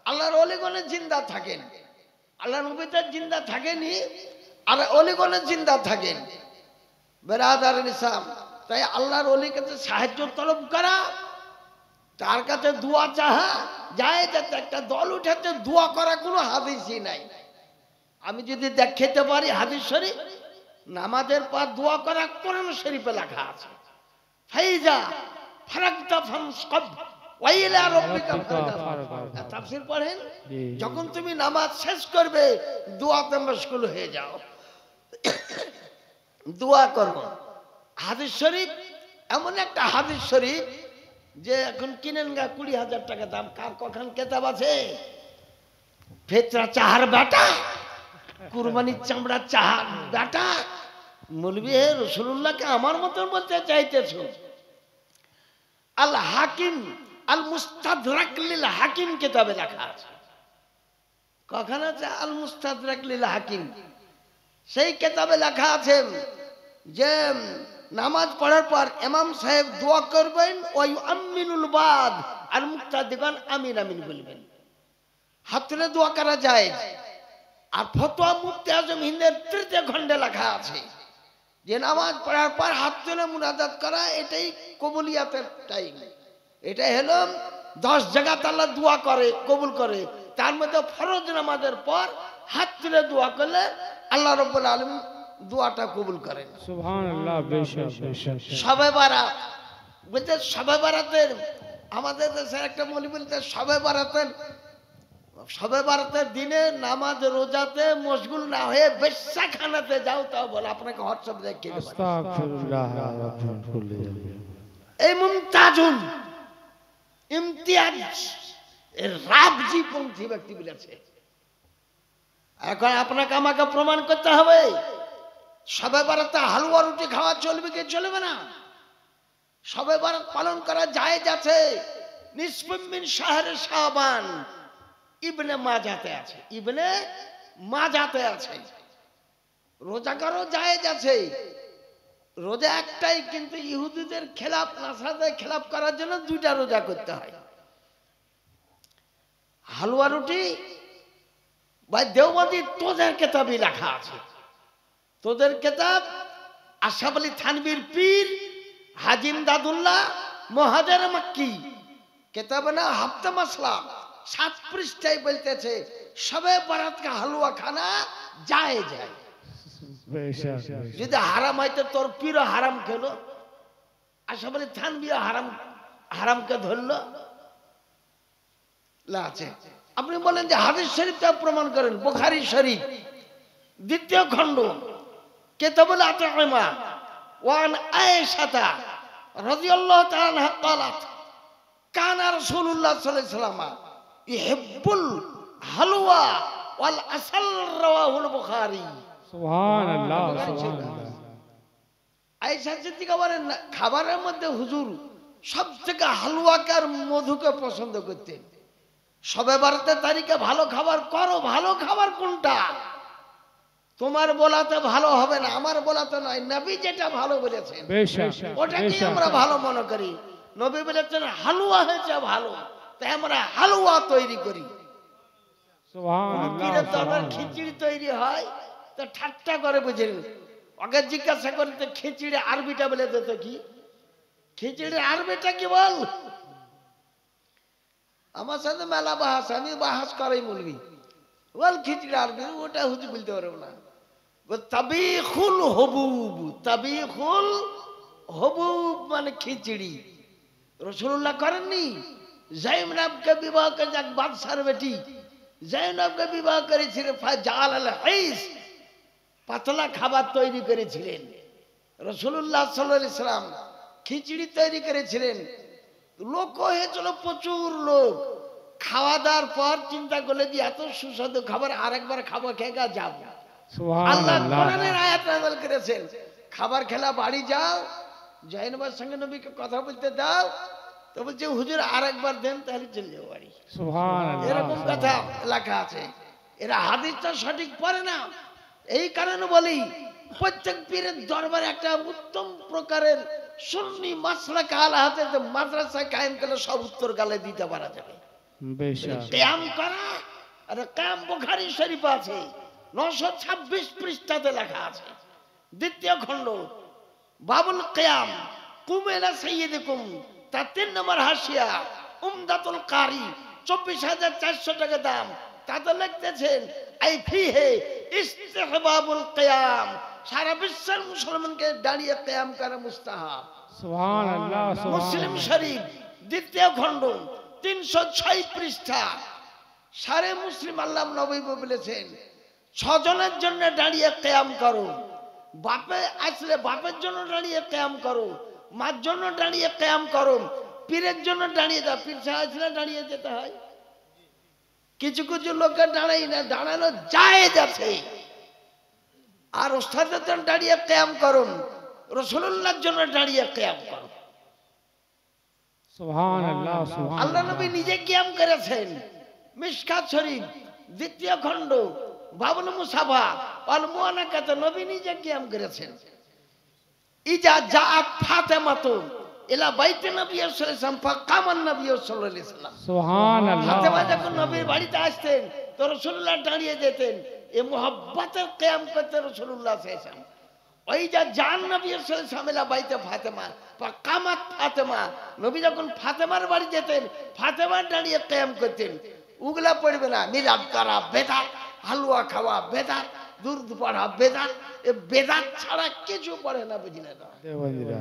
আল্লাহর ওলিগণে জিন্দা থাকেন, আল্লাহর নবীতে জিন্দা থাকেনি, আর ওলিগণে জিন্দা থাকেন। বেরাদার ইসলাম, তাই আল্লাহর ওলির কাছে সাহায্য তলব করা, তার কাছে দোয়া চাহা যায়, যাতে একটা দল উঠেছে দোয়া করা কোনো হাদিসই নাই। আমি যদি দেখাতে পারি হাদিস শরীফ, নামাজের পর দোয়া করা কোরআন শরীফে লেখা আছে, ফাইজা ফারাগতা ফানসব ওয়া ইলা রাব্বিকা ফারগাব। তাফসীর পড়েন, যখন তুমি নামাজ শেষ করবে দোয়াতে মশগুল হয়ে যাও, দোয়া করো। হাদিস শরীফ এমন একটা হাদিস শরীফ যে এখন কিনেন গা 20,000 টাকা দাম। কার কখন কেতাব আছে? ফেতরা চাহার বেটা, কুরবানির চামড়া চাহার বেটা, মৌলভী হে রাসূলুল্লাহকে আমার মতন বলতে চাইতেছো? আল হাকিম আল মুস্তাদরাক লিল হাকিম কিতাবে লেখা আছে। কখন আছে আল মুস্তাদরাক লিল হাকিম? সেই কিতাবে লেখা আছে যে নামাজ পড়ার পর ইমাম সাহেব দোয়া করবেন, ওই আমিনুল বাদ আর মুক্তাদিগান আমিন আমিন বলবেন। হাত তুলে দোয়া করা যায়। আর ফতোয়া মুফতি আজম হিন্দের 3য় খণ্ডে লেখা আছে যে নামাজ পড়ার পর হাত তুলে মুনাজাত করা এটাই কবুলিয়াতের টাইম। এটাই হলো 10 জায়গাতে আল্লাহ দোয়া করে, কবুল করে। তার মধ্যে ফরজ নামাজের পর হাত তুলে দোয়া করলে আল্লাহ রাব্বুল আলামিন দোয়াটা কবুল করেন। সুবহানাল্লাহ। বেশক বেশক। শবে বারাত বলতে, শবে বারাতের আমাদের দেশের একটা মৌলভী বলতে শবে বারাতের দিনে নামাজ রোজাতে মশগুল না হয়ে বেশ্যাখানাতে যাও, তাও বলে আপনাকে হোয়াটসঅ্যাপ দেখিয়ে দেব। আস্তাগফিরুল্লাহ রাব্বুল কুল্লি। এই মুমতাজুন ইমতিয়াজ এর রাবজি পন্থী ব্যক্তি বলেছে। এখন আপনাকে আমাকে প্রমাণ করতে হবে শবে বারাতে হালুয়া রুটি খাওয়া চলবে কি চলবে না? শবে বারাত পালন করা জায়েজ আছে। নিসফুম মিন শাহরে শাবান ইবনে মাজাতে আছে, ইবনে মাজাতে আছে। রোজা করো জায়েজ আছে। রোজা একটাই, কিন্তু ইহুদিদের খেলাফ নাসারাদের খেলাফ করার জন্য 2টা রোজা করতে হয়। হালুয়া রুটি ভাই দেওবন্দি তোদের কেতাবে লেখা আছে। তোদের কেতাব আশরাফ আলী থানভীর পীর হাজিম দাদুল্লাহ মুহাজির মক্কি কেতাবে না হাফতা মাসলা 7 পৃষ্ঠায় বলতেছে শবে বারাত কা হালুয়া খানা জায়েজ है। বেশক। যদি হারাম হইতো তোর পীর হারাম খেলো, আশরাফ আলী থানভী হারামকে ধরলো না আছে। আপনি বলেন যে হাদিস শরীফটা প্রমাণ করেন। বুখারী শরীফ 2য় খণ্ড কিতাবুল আত'ইমা ওয়ান আয়েশাতা রাদিয়াল্লাহু তাআলা আনহা قالت কানা রাসূলুল্লাহ সাল্লাল্লাহু আলাইহি ওয়াসাল্লাম ইহিব্বুল হালওয়া ওয়াল আসাল রাওয়াহুল বুখারী। সুবহানাল্লাহ সুবহানাল্লাহ। আয়েশা সিদ্দিকা বলেন খাবারের মধ্যে হুজুর সবথেকে হালুয়াকে আর মধুকে পছন্দ করতেন। শবে বারাতের তারিখে ভালো খাবার করো। ভালো খাবার কোনটা? তোমার বলাতে ভালো হবে না, আমার বলাতে নয়। নবী যেটা ভালো বলেছেন ওটাকে আমরা ভালো মনে করি। নবী বলেছেন হালুয়া হয়েছে ভালো, তাই আমরা হালুয়া তৈরি করি। সুবহানাল্লাহ। খিচুড়ি তৈরি হয় তো ঠাট্টা করে বুঝেন। ওকে জিজ্ঞাসা করতে খিচুড়ি আরবিটা বলে দিত কি? খিচুড়ির আরবিটা কি বল? আমার সাথে মেলা বাহাস, আমি বাহাস করাই মৌলভী বল খিচুড়ি আরবি, ওটা হুজুর বলতে পারবো না। তাবিখুল হবুব, তাবিখুল হবুব মানে খিচুড়ি। রাসূলুল্লাহ করেননি? জাইনবকে বিবাহ করে, এক বাদশার বেটি জাইনবকে বিবাহ করেছিলেন। ফাজাল আল হাইস পাতলা খাবার তৈরি করেছিলেন। রাসূলুল্লাহ সাল্লাল্লাহু আলাইহি সাল্লাম খিচুড়ি তৈরি করেছিলেন। লোক হয়েছিল প্রচুর লোক। খাওয়া দাওয়ার পর চিন্তা করলে যে এত সুস্বাদু খাবার আরেকবার খাবো, খেয়ে যাব। আল্লাহ কোরআনের আয়াত নাযিল করেছেন, খাবার খেলা বাড়ি যাও, জাইনবের সঙ্গে নবীকে কথা বলতে দাও, তো বলছে হুজুর আরেকবার দেন তাহলে চলে যাও বাড়ি। সুবহানাল্লাহ। এরকম কথা লেখা আছে। এরা হাদিসটা সঠিক পড়ে না। এই কারণে বলি প্রত্যেক পীরের দরবারে একটা উত্তম প্রকারের সুন্নি মাসলাক আলা হাতে মাদ্রাসা কায়েম করলে সব উত্তর গালে দিতে পারা যাবে। বেশক। কিয়াম করা আর কিয়াম বুখারী শরীফ আছে 926 পৃষ্ঠাতে লেখা আছে। 2য় খণ্ড বাবুল কিয়াম কুমেলা সাইয়্যিদুকুম, তার 3 নম্বর হাসিয়া উমদাতুল কারি 24,400 টাকা দাম। তাতে লিখতেছেন আই ফিহে ইস্তিহবাবুল কিয়াম, সারা বিশ্বের মুসলমানকে দাঁড়িয়ে কিয়াম করা মুস্তাহাব। সুবহানাল্লাহ মুসলিম সুবহানাল্লাহ শরীফ দ্বিতীয় খণ্ড 306 পৃষ্ঠা সারে মুসলিম আল্লাহ নবী বলেছেন 6 জনের জন্য দাঁড়িয়ে কিয়াম করো। বাপে আসলে বাপের জন্য দাঁড়িয়ে কিয়াম করো, মার জন্য দাঁড়িয়ে কিয়াম করো, পীরের জন্য দাঁড়িয়ে যাও। পীর সাহেব আসলে দাঁড়িয়ে যেতে হয়। কিছু কিছু লোকের দাঁড়াই না, দাঁড়ানো জায়েজ আছে। আর ওস্তাদের জন্য দাঁড়িয়ে কিয়াম করুন, রাসূলুল্লাহর জন্য দাঁড়িয়ে কিয়াম করুন। সুবহানাল্লাহ আল্লাহ সুবহানাল্লাহ নবী নিজে কিয়াম করেছেন। মিশকাত শরীফ দ্বিতীয় খণ্ড বাবুল মুসাফা আল মুআনাকাতে নবী নিজে কিয়াম করেছেন। ইজা জাআত ফাতেমাতু ইলা বাইতে নবী সাল্লাল্লাহু আলাইহি ওয়াসাল্লাম ফাকামান নবী সাল্লাল্লাহু আলাইহি ওয়াসাল্লাম। সুবহানাল্লাহ ফাতেমা যখন নবীর বাড়িতে আসতেন তো রাসূলুল্লাহ দাঁড়িয়ে যেতেন। এই মুহাব্বতের কিয়াম করতে রাসূলুল্লাহ সাল্লাল্লাহু আলাইহি ওয়াসাল্লাম। ওই যা জান নবী সাল্লাল্লাহু আলাইহি ওয়াসাল্লাম ইলা বাইতে ফাতেমা ফাকামাত ফাতেমা, নবী যখন ফাতেমার বাড়ি যেতেন ফাতেমা দাঁড়িয়ে কিয়াম করতেন। উগলা পড়বে না, মিলাদ করা বেদাত, হালুয়া খাওয়া বেদাত, দুরুদ পড়া বেদাত। এই বেদাত ছাড়া কিছু পড়ে না, বুঝলে না? দেওয়ানিরা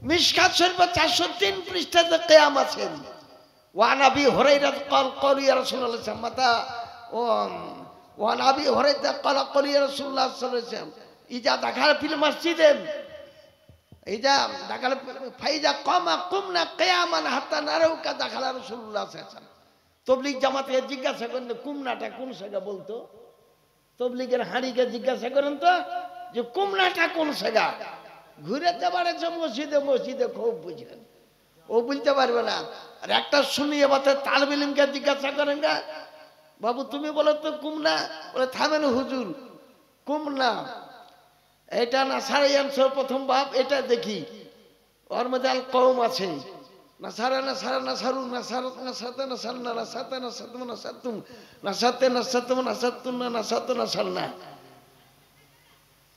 মিশকাত শরীফ 403 পৃষ্ঠাতে কিয়াম আছেন। ওয়ান আবি হুরায়রা قال قال يا رسول الله متى وعن ابي هريره قال قال يا رسول الله صلى الله عليه وسلم اذا دخل في المسجد اذا دخل فاذا قام قمنا قياما حتى نروك دخل رسول الله صلى الله عليه وسلم। তবলিগ জামাতে জিজ্ঞাসা করেন কুমনাটা কোন জায়গা বলতো। তবলিগের হাঁড়িকে জিজ্ঞাসা করেন তো যে কুমনাটা কোন জায়গা। ঘুরেতে পারেছে মসজিদে মসজিদে, খুব বুঝলেন, ও বলতে পারবে না। আর একটা শুনিয়ে বাতে তালবে ইলমকে জিজ্ঞাসা করেন না, বাবু তুমি বলো তো কুমনা, বলে থামেন হুজুর, কুমনা এটা না সারা অ্যান্সার প্রথম বাপ, এটা দেখি ওর মধ্যে আল কওম আছে। না সারা না সারা না সারু না সারা না সাতে না সারনা না সাতে না সাতুম না সাতুম না সাতে না সাতুম না সাতুম না সাত না সারনা।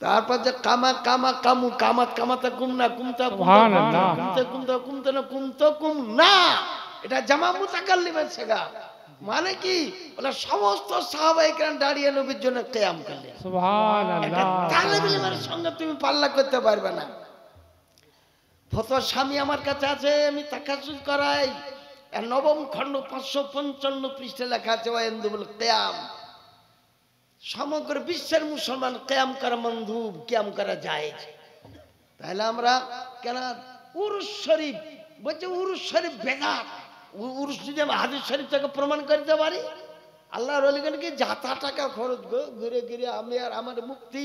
তারপর যে কামা কামা কামু কামাত কামাতে কুমনা কুমতা সুবহানাল্লাহ কুমতে কুমতে কুমতে না কুমতো কুম না, এটা জামা মুতাকাল্লিমের শেখা। মানে কি, বলে সমস্ত সাহাবায়ে কেরাম দাঁড়িয়ে নবীর জন্য কিয়াম করলেন। একটা সুবহানাল্লাহ তালেবে ইলমের সঙ্গে তুমি পাল্লা করতে পারবে না। ফতোয়া স্বামী আমার কাছে আছে, আমি তাকাসুস করাই। আর নবম খণ্ড 555 পৃষ্ঠা লেখা আছে ওয়াইন্দুল কিয়াম। সমগ্র বিশ্বের মুসলমান কিয়াম করা মন্দুব, কিয়াম করা জায়েজ। তাহলে আমরা কেন উরুস শরীফ বলছে, উরুস শরীফ বেদাত। উরুস যদি আমি হাদিস শরীফ থেকে প্রমাণ করতে পারি, আল্লাহর ওলিগণ কি যাতা টাকা খরচ গো, ঘুরে ঘুরে আমি আর আমার মুফতি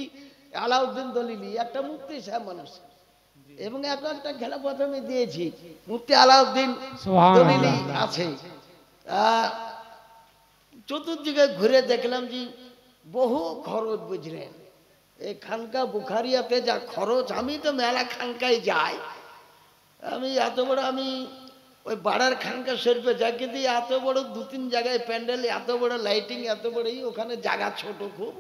আলাউদ্দিন দলিলি, একটা মুফতি সাহেব মানুষ, এবং এখন একটা খেলা প্রথমে দিয়েছি, মুফতি আলাউদ্দিন দলিলি আছে। চতুর্দিকে ঘুরে দেখলাম যে বহু খরচ, বুঝলেন। এই খানকা বুখারিয়াতে যা খরচ, আমি তো মেলা খানকায় যাই, আমি এত বড়, আমি ওই বাড়ার খানকা শরীফে যাই, কিন্তু এত বড় 2-3 জায়গায় প্যান্ডেল, এত বড় লাইটিং, এত বড়ই, ওখানে জায়গা ছোট খুব,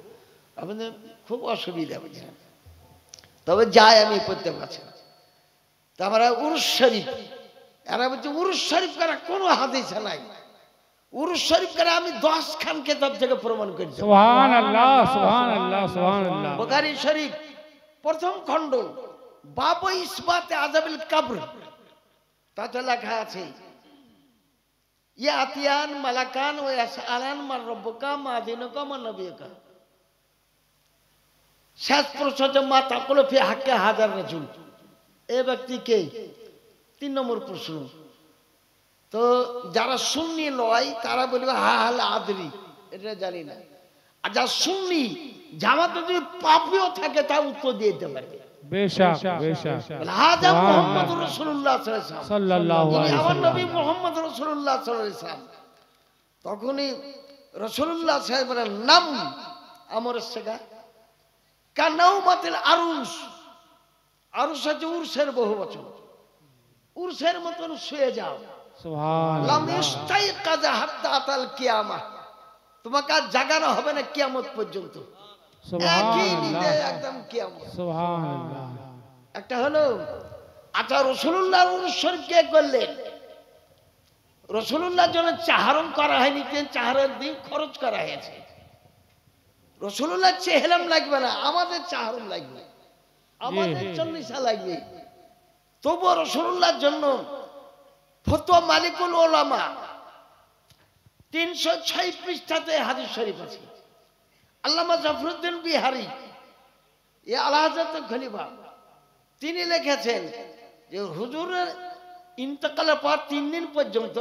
আপনাদের খুব অসুবিধা, বুঝলেন। তবে যাই আমি পড়তে পারছি না। তারপরে উরুস শরীফ, এরা বলছে উরুস শরীফ করা কোনো হাদিসে নাই। উরুস শরীফ করে আমি 10 খান কিতাব থেকে প্রমাণ করি। সুবহানাল্লাহ সুবহানাল্লাহ সুবহানাল্লাহ বুখারী শরীফ প্রথম খণ্ড বাব ইসবাতে আযাবিল কবর, তাতে লেখা আছে ইয়াতিয়ান মালাকান ওয়া ইয়াসআলান মান রাব্বুকা মা দিনুকা মা নবিয়ুকা। শেষ প্রশ্ন মা তাকুলু ফি হাক্কি হাজার রাজুল, এই ব্যক্তি কে? 3 নম্বর প্রশ্ন। তো যারা সুন্নি নয় তারা বলবে হা হাল আদরি, এটা জানি না। আর যারা সুন্নি জামাতে যদি পাপিও থাকে তা উত্তর দিয়ে দিতে পারবে। বেশক বেশক হাজা মুহাম্মদুর রাসূলুল্লাহ সাল্লাল্লাহু আলাইহি আমার ওয়াসাল্লাম, নবী মুহাম্মদ রাসূলুল্লাহ সাল্লাল্লাহু আলাইহি ওয়াসাল্লাম। তখনই রাসূলুল্লাহ সাহেবের নাম আমর শেখা কানাউমাতিল আরুস। আরুস হচ্ছে উরসের বহু বচন। উরসের মতন শুয়ে যাও। সুবহানাল্লাহ লাম ইস্তাইকাযা হাত্তা আতাল কিয়ামাহ, তোমাকে আর জাগানো হবে না কিয়ামত পর্যন্ত। একই নিদে একদম কিয়ামত। সুবহানাল্লাহ। একটা হলো, আচ্ছা রাসূলুল্লাহ উরুস শরীফ কে করলেন? রাসূলুল্লাহর জন্য চাহারণ করা হয়নি, চাহারের দিন খরচ করা হয়েছে। রসুল্লাহ চেহেলাম লাগবে না, আমাদের চাহরম লাগবে, আমাদের চল্লিশা লাগবে। তবুও রসুল্লাহর জন্য ফতোয়া মালিকুল ওলামা 306 পৃষ্ঠাতে হাদিস শরীফ আছে। আল্লামা জাফরউদ্দিন বিহারী এ আলা হযরত খলিফা তিনি লিখেছেন যে হুজুরের ইন্তেকালের পর 3 দিন পর্যন্ত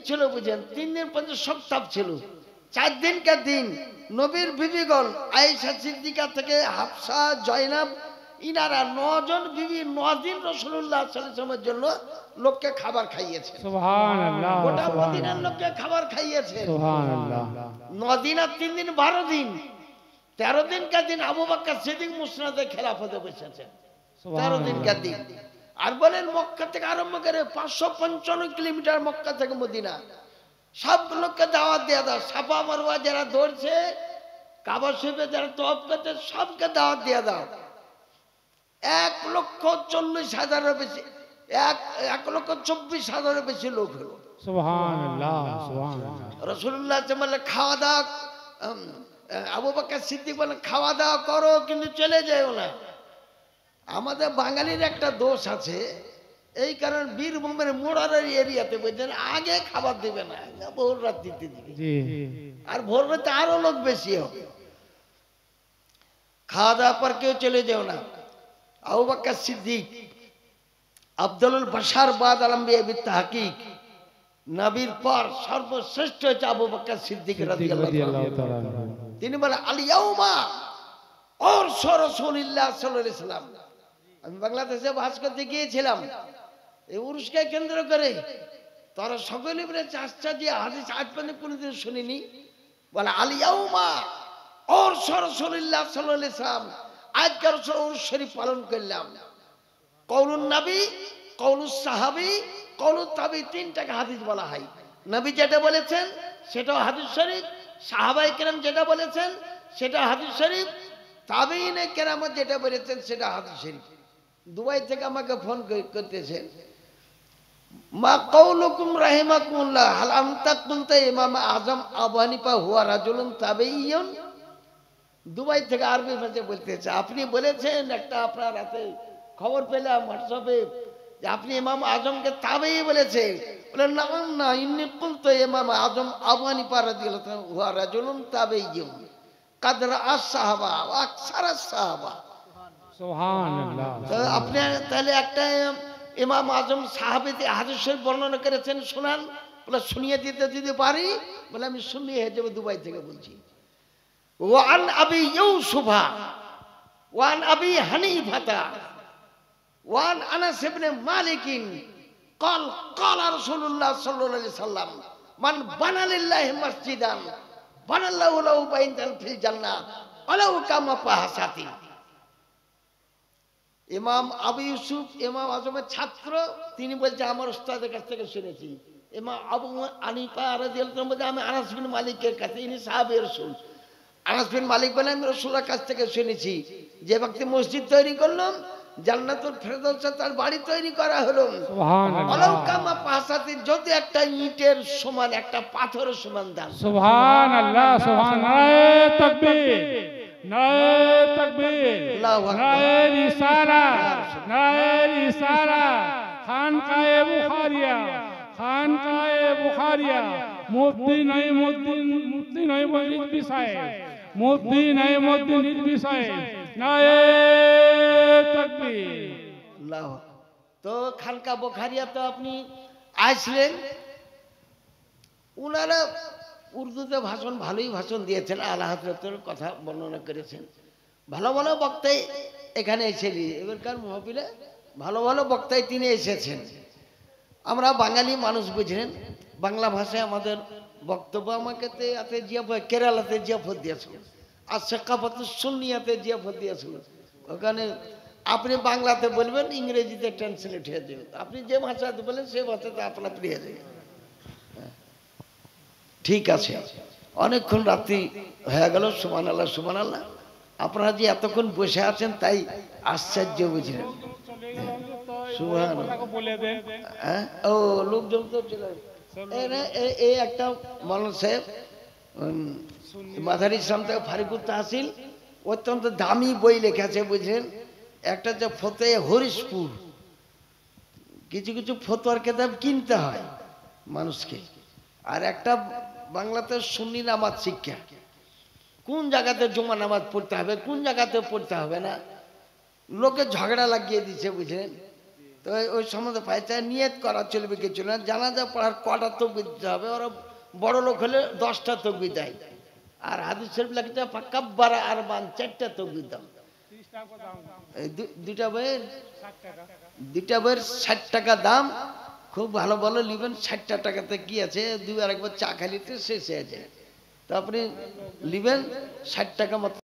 ছিল, বুঝেন, 3 দিন পর্যন্ত সপ্তাহ ছিল। 4 দিনকার দিন নবীর বিবিগণ আয়েশা সিদ্দিকা থেকে হাফসা, জয়নাব, ইনারা 9 জন বিবি 9 দিন রাসূলুল্লাহ সাল্লাল্লাহু আলাইহি ওয়াসাল্লামের জন্য লোককে খাবার খাইয়েছে। সুবহানাল্লাহ, গোটা মদিনার লোককে খাবার খাইয়েছে। সুবহানাল্লাহ। 9 দিন আর 3 দিন 12 দিন, 13 দিনকার দিন আবু বকর সিদ্দিক মুসনাদে খেলাফতে বসেছেন। 13 দিনকার দিন। আর বলেন মক্কা থেকে আরম্ভ করে 555 কিলোমিটার মক্কা থেকে মদিনা, সব লোককে দাওয়াত দিয়ে দাও। সাফা মারওয়া যারা দৌড়ছে, কাবা শরীফে যারা তওয়াফ করছে, সবকে দাওয়াত দিয়ে দাও। 1,40,000-এর বেশি, 1,24,000-এর বেশি লোক হলো। সুবহানাল্লাহ, সুবহানাল্লাহ। রাসূলুল্লাহ বলে খাওয়া দাওয়া, আবু বকর সিদ্দিক বলে খাওয়া দাওয়া করো কিন্তু চলে যাও না। আমাদের বাঙালির একটা দোষ আছে, এই কারণে বীরভূমের মোড়ারের এরিয়াতে বলছেন আগে খাবার দেবে না, ভোর রাত দিতে দিবে, আর ভোর রাতে আরো লোক বেশি হবে। খাওয়া দাওয়া পর কেউ চলে যাও না। আবু বকর সিদ্দিক আব্দুল বাশার বাদ আলম্বিয়া বিত তাহকিক, নবীর পর সর্বশ্রেষ্ঠ হচ্ছে আবু বকর সিদ্দিক রাদিয়াল্লাহু তাআলা। তিনি বলে আল ইয়াউমা উরস রাসূলুল্লাহ সাল্লাল্লাহু আলাইহি ওয়াসাল্লাম। আমি বাংলাদেশে বাস করতে গিয়েছিলাম, এই উরুসকে কেন্দ্র করে তারা সকলে মিলে চাষটা দিয়ে হাদিস আজ পর্যন্ত কোনোদিন শুনিনি। বলে আল ইয়াউমা উরস রাসূলুল্লাহ সাল্লাল্লাহু আলাইহি ওয়াসাল্লাম, আজকের উরস শরীফ পালন করলাম। কওলুন নবী, কওলুস সাহাবী, কওলুত তাবী, 3টাকে হাদিস বলা হয়। নবী যেটা বলেছেন সেটাও হাদিস শরীফ, সাহাবায়ে কেরাম যেটা বলেছেন সেটা হাদিস শরীফ, তাবেঈনে কেরাম যেটা বলেছেন সেটা হাদিস শরীফ। দুবাই থেকে আমাকে ফোন করতেছেন, মা কওলুকুম রাহিমাকুমুল্লাহ হাল আনতা কুনতা ইমাম আযম আবু হানিফা হুয়া রাজুলুন তাবেঈয়ুন। দুবাই থেকে আরবি ভাষায় বলতেছে, আপনি বলেছেন একটা, আপনার হাতে খবর পেলাম হোয়াটসঅ্যাপে যে আপনি ইমাম আজমকে তাবেঈ বলেছে। বলে না না, ইন্নী কুলতু ইমাম আজম আবু হানিফা রাদিয়াল্লাহু তাআলা হুয়া রাজুলুন তাবেঈয়ুন কাদরা আস-সাহাবা ওয়া আকসারাস সাহাবা। সুবহানাল্লাহ। আপনি তাহলে একটা ইমাম আজম সাহাবীতে হাদিস শরীফ বর্ণনা করেছেন, শোনান। বলে শুনিয়ে দিতে যদি পারি, বলে আমি শুনিয়ে যাবো, দুবাই থেকে বলছি। ওয়ান আবি ইউসুফা ওয়ান আবি হানিফাতা ওয়ান আনাস ইবনে মালিকিন قال قال رسول الله صلى الله عليه وسلم من بنى لله مسجدا بنى الله له بيتا في الجنة ولو كما فحساتي। ইমাম আবু ইউসুফ ইমাম আজমের ছাত্র, তিনি বলছে আমার উস্তাদের কাছ থেকে শুনেছি। ইমাম আবু হানিফা রাদিয়াল্লাহু তাআলা বলছে আমি আনাস বিন মালিকের কাছে, ইনি সাহাবী রাসূল। আনাস বিন মালিক বলেন আমি রাসূলের কাছ থেকে শুনেছি যে ব্যক্তি মসজিদ তৈরি করলাম, জান্নাতুল ফেরদাউসে তার বাড়ি তৈরি করা হলো। সুবহানাল্লাহ। ওয়ালাউ কামা পাসাতিন, যদি একটা ইটের সমান, একটা পাথরের সমান দান। সুবহানাল্লাহ, সুবহানাল্লাহ। নারে তাকবীর, নারে তাকবীর, আল্লাহু আকবার। নারে রিসালাত, নারে রিসালাত। খানকায়ে বুখারিয়া, খানকায়ে বুখারিয়া, মুফতি নাঈমুদ্দিন, মুফতি নাঈমুদ্দিন বিষয়, মুফতি নাঈমুদ্দিন বিষয়। নারে তাকবীর। আল্লাহু আকবার। তো খানকা বুখারিয়া তো আপনি আসলেন, উনারা উর্দুতে ভাষণ, ভালোই ভাষণ দিয়েছেন, আলা হযরতের কথা বর্ণনা করেছেন। ভালো ভালো বক্তাই এখানে এসেছি, এবারকার মাহফিলে ভালো ভালো বক্তাই তিনি এসেছেন। আমরা বাঙালি মানুষ, বুঝলেন, বাংলা ভাষায় আমাদের বক্তব্য। আমাকে কেরালাতে জিয়াফত দিয়েছিল, আর শেখাফত সুন্নিয়াতে জিয়াফত দিয়েছিল। ওখানে আপনি বাংলাতে বলবেন, ইংরেজিতে ট্রান্সলেট হয়ে যাবে। আপনি যে ভাষাতে বলেন সে ভাষাতে আপনার প্রিয় যাবে। ঠিক আছে, অনেকক্ষণ রাত্রি হয়ে গেল। সুবহানাল্লাহ, সুবহানাল্লাহ। আপনারা যে এতক্ষণ বসে আছেন তাই আশ্চর্য, বুঝলেন। ও লোকজন তো চলে, এই একটা মৌলানা সাহেব মাঝারি ইসলাম থেকে ফারিকুত তাহসিল অত্যন্ত দামি বই লেখেছে বুঝলেন। একটা যে ফতে হরিশপুর, কিছু কিছু ফতোয়ার কেতাব কিনতে হয় মানুষকে, আর একটা বাংলাতে সুন্নি নামাজ শিক্ষা, কোন জায়গাতে জুমা নামাজ পড়তে হবে কোন জায়গাতে পড়তে হবে না, লোকে ঝগড়া লাগিয়ে দিচ্ছে বুঝলেন। তো ওই সম্বন্ধে পাইতে নিয়ত করা চলবে কিছু না, জানাজা পড়ার কটা তকবির দিতে হবে, ওরা বড় লোক হলে 10টা তকবির দেয়, আর হাদিস শরীফ লাগতে কাব্বারা আর বান 4টা তকবির দাও। এই দুইটা বইয়ের 60 টাকা দাম, খুব ভালো ভালো নিবেন। 60 টাকাতে কি আছে, দুই আরেকবার চা খালিতে শেষ হয়ে যায়, তো আপনি নিবেন 60 টাকা মতো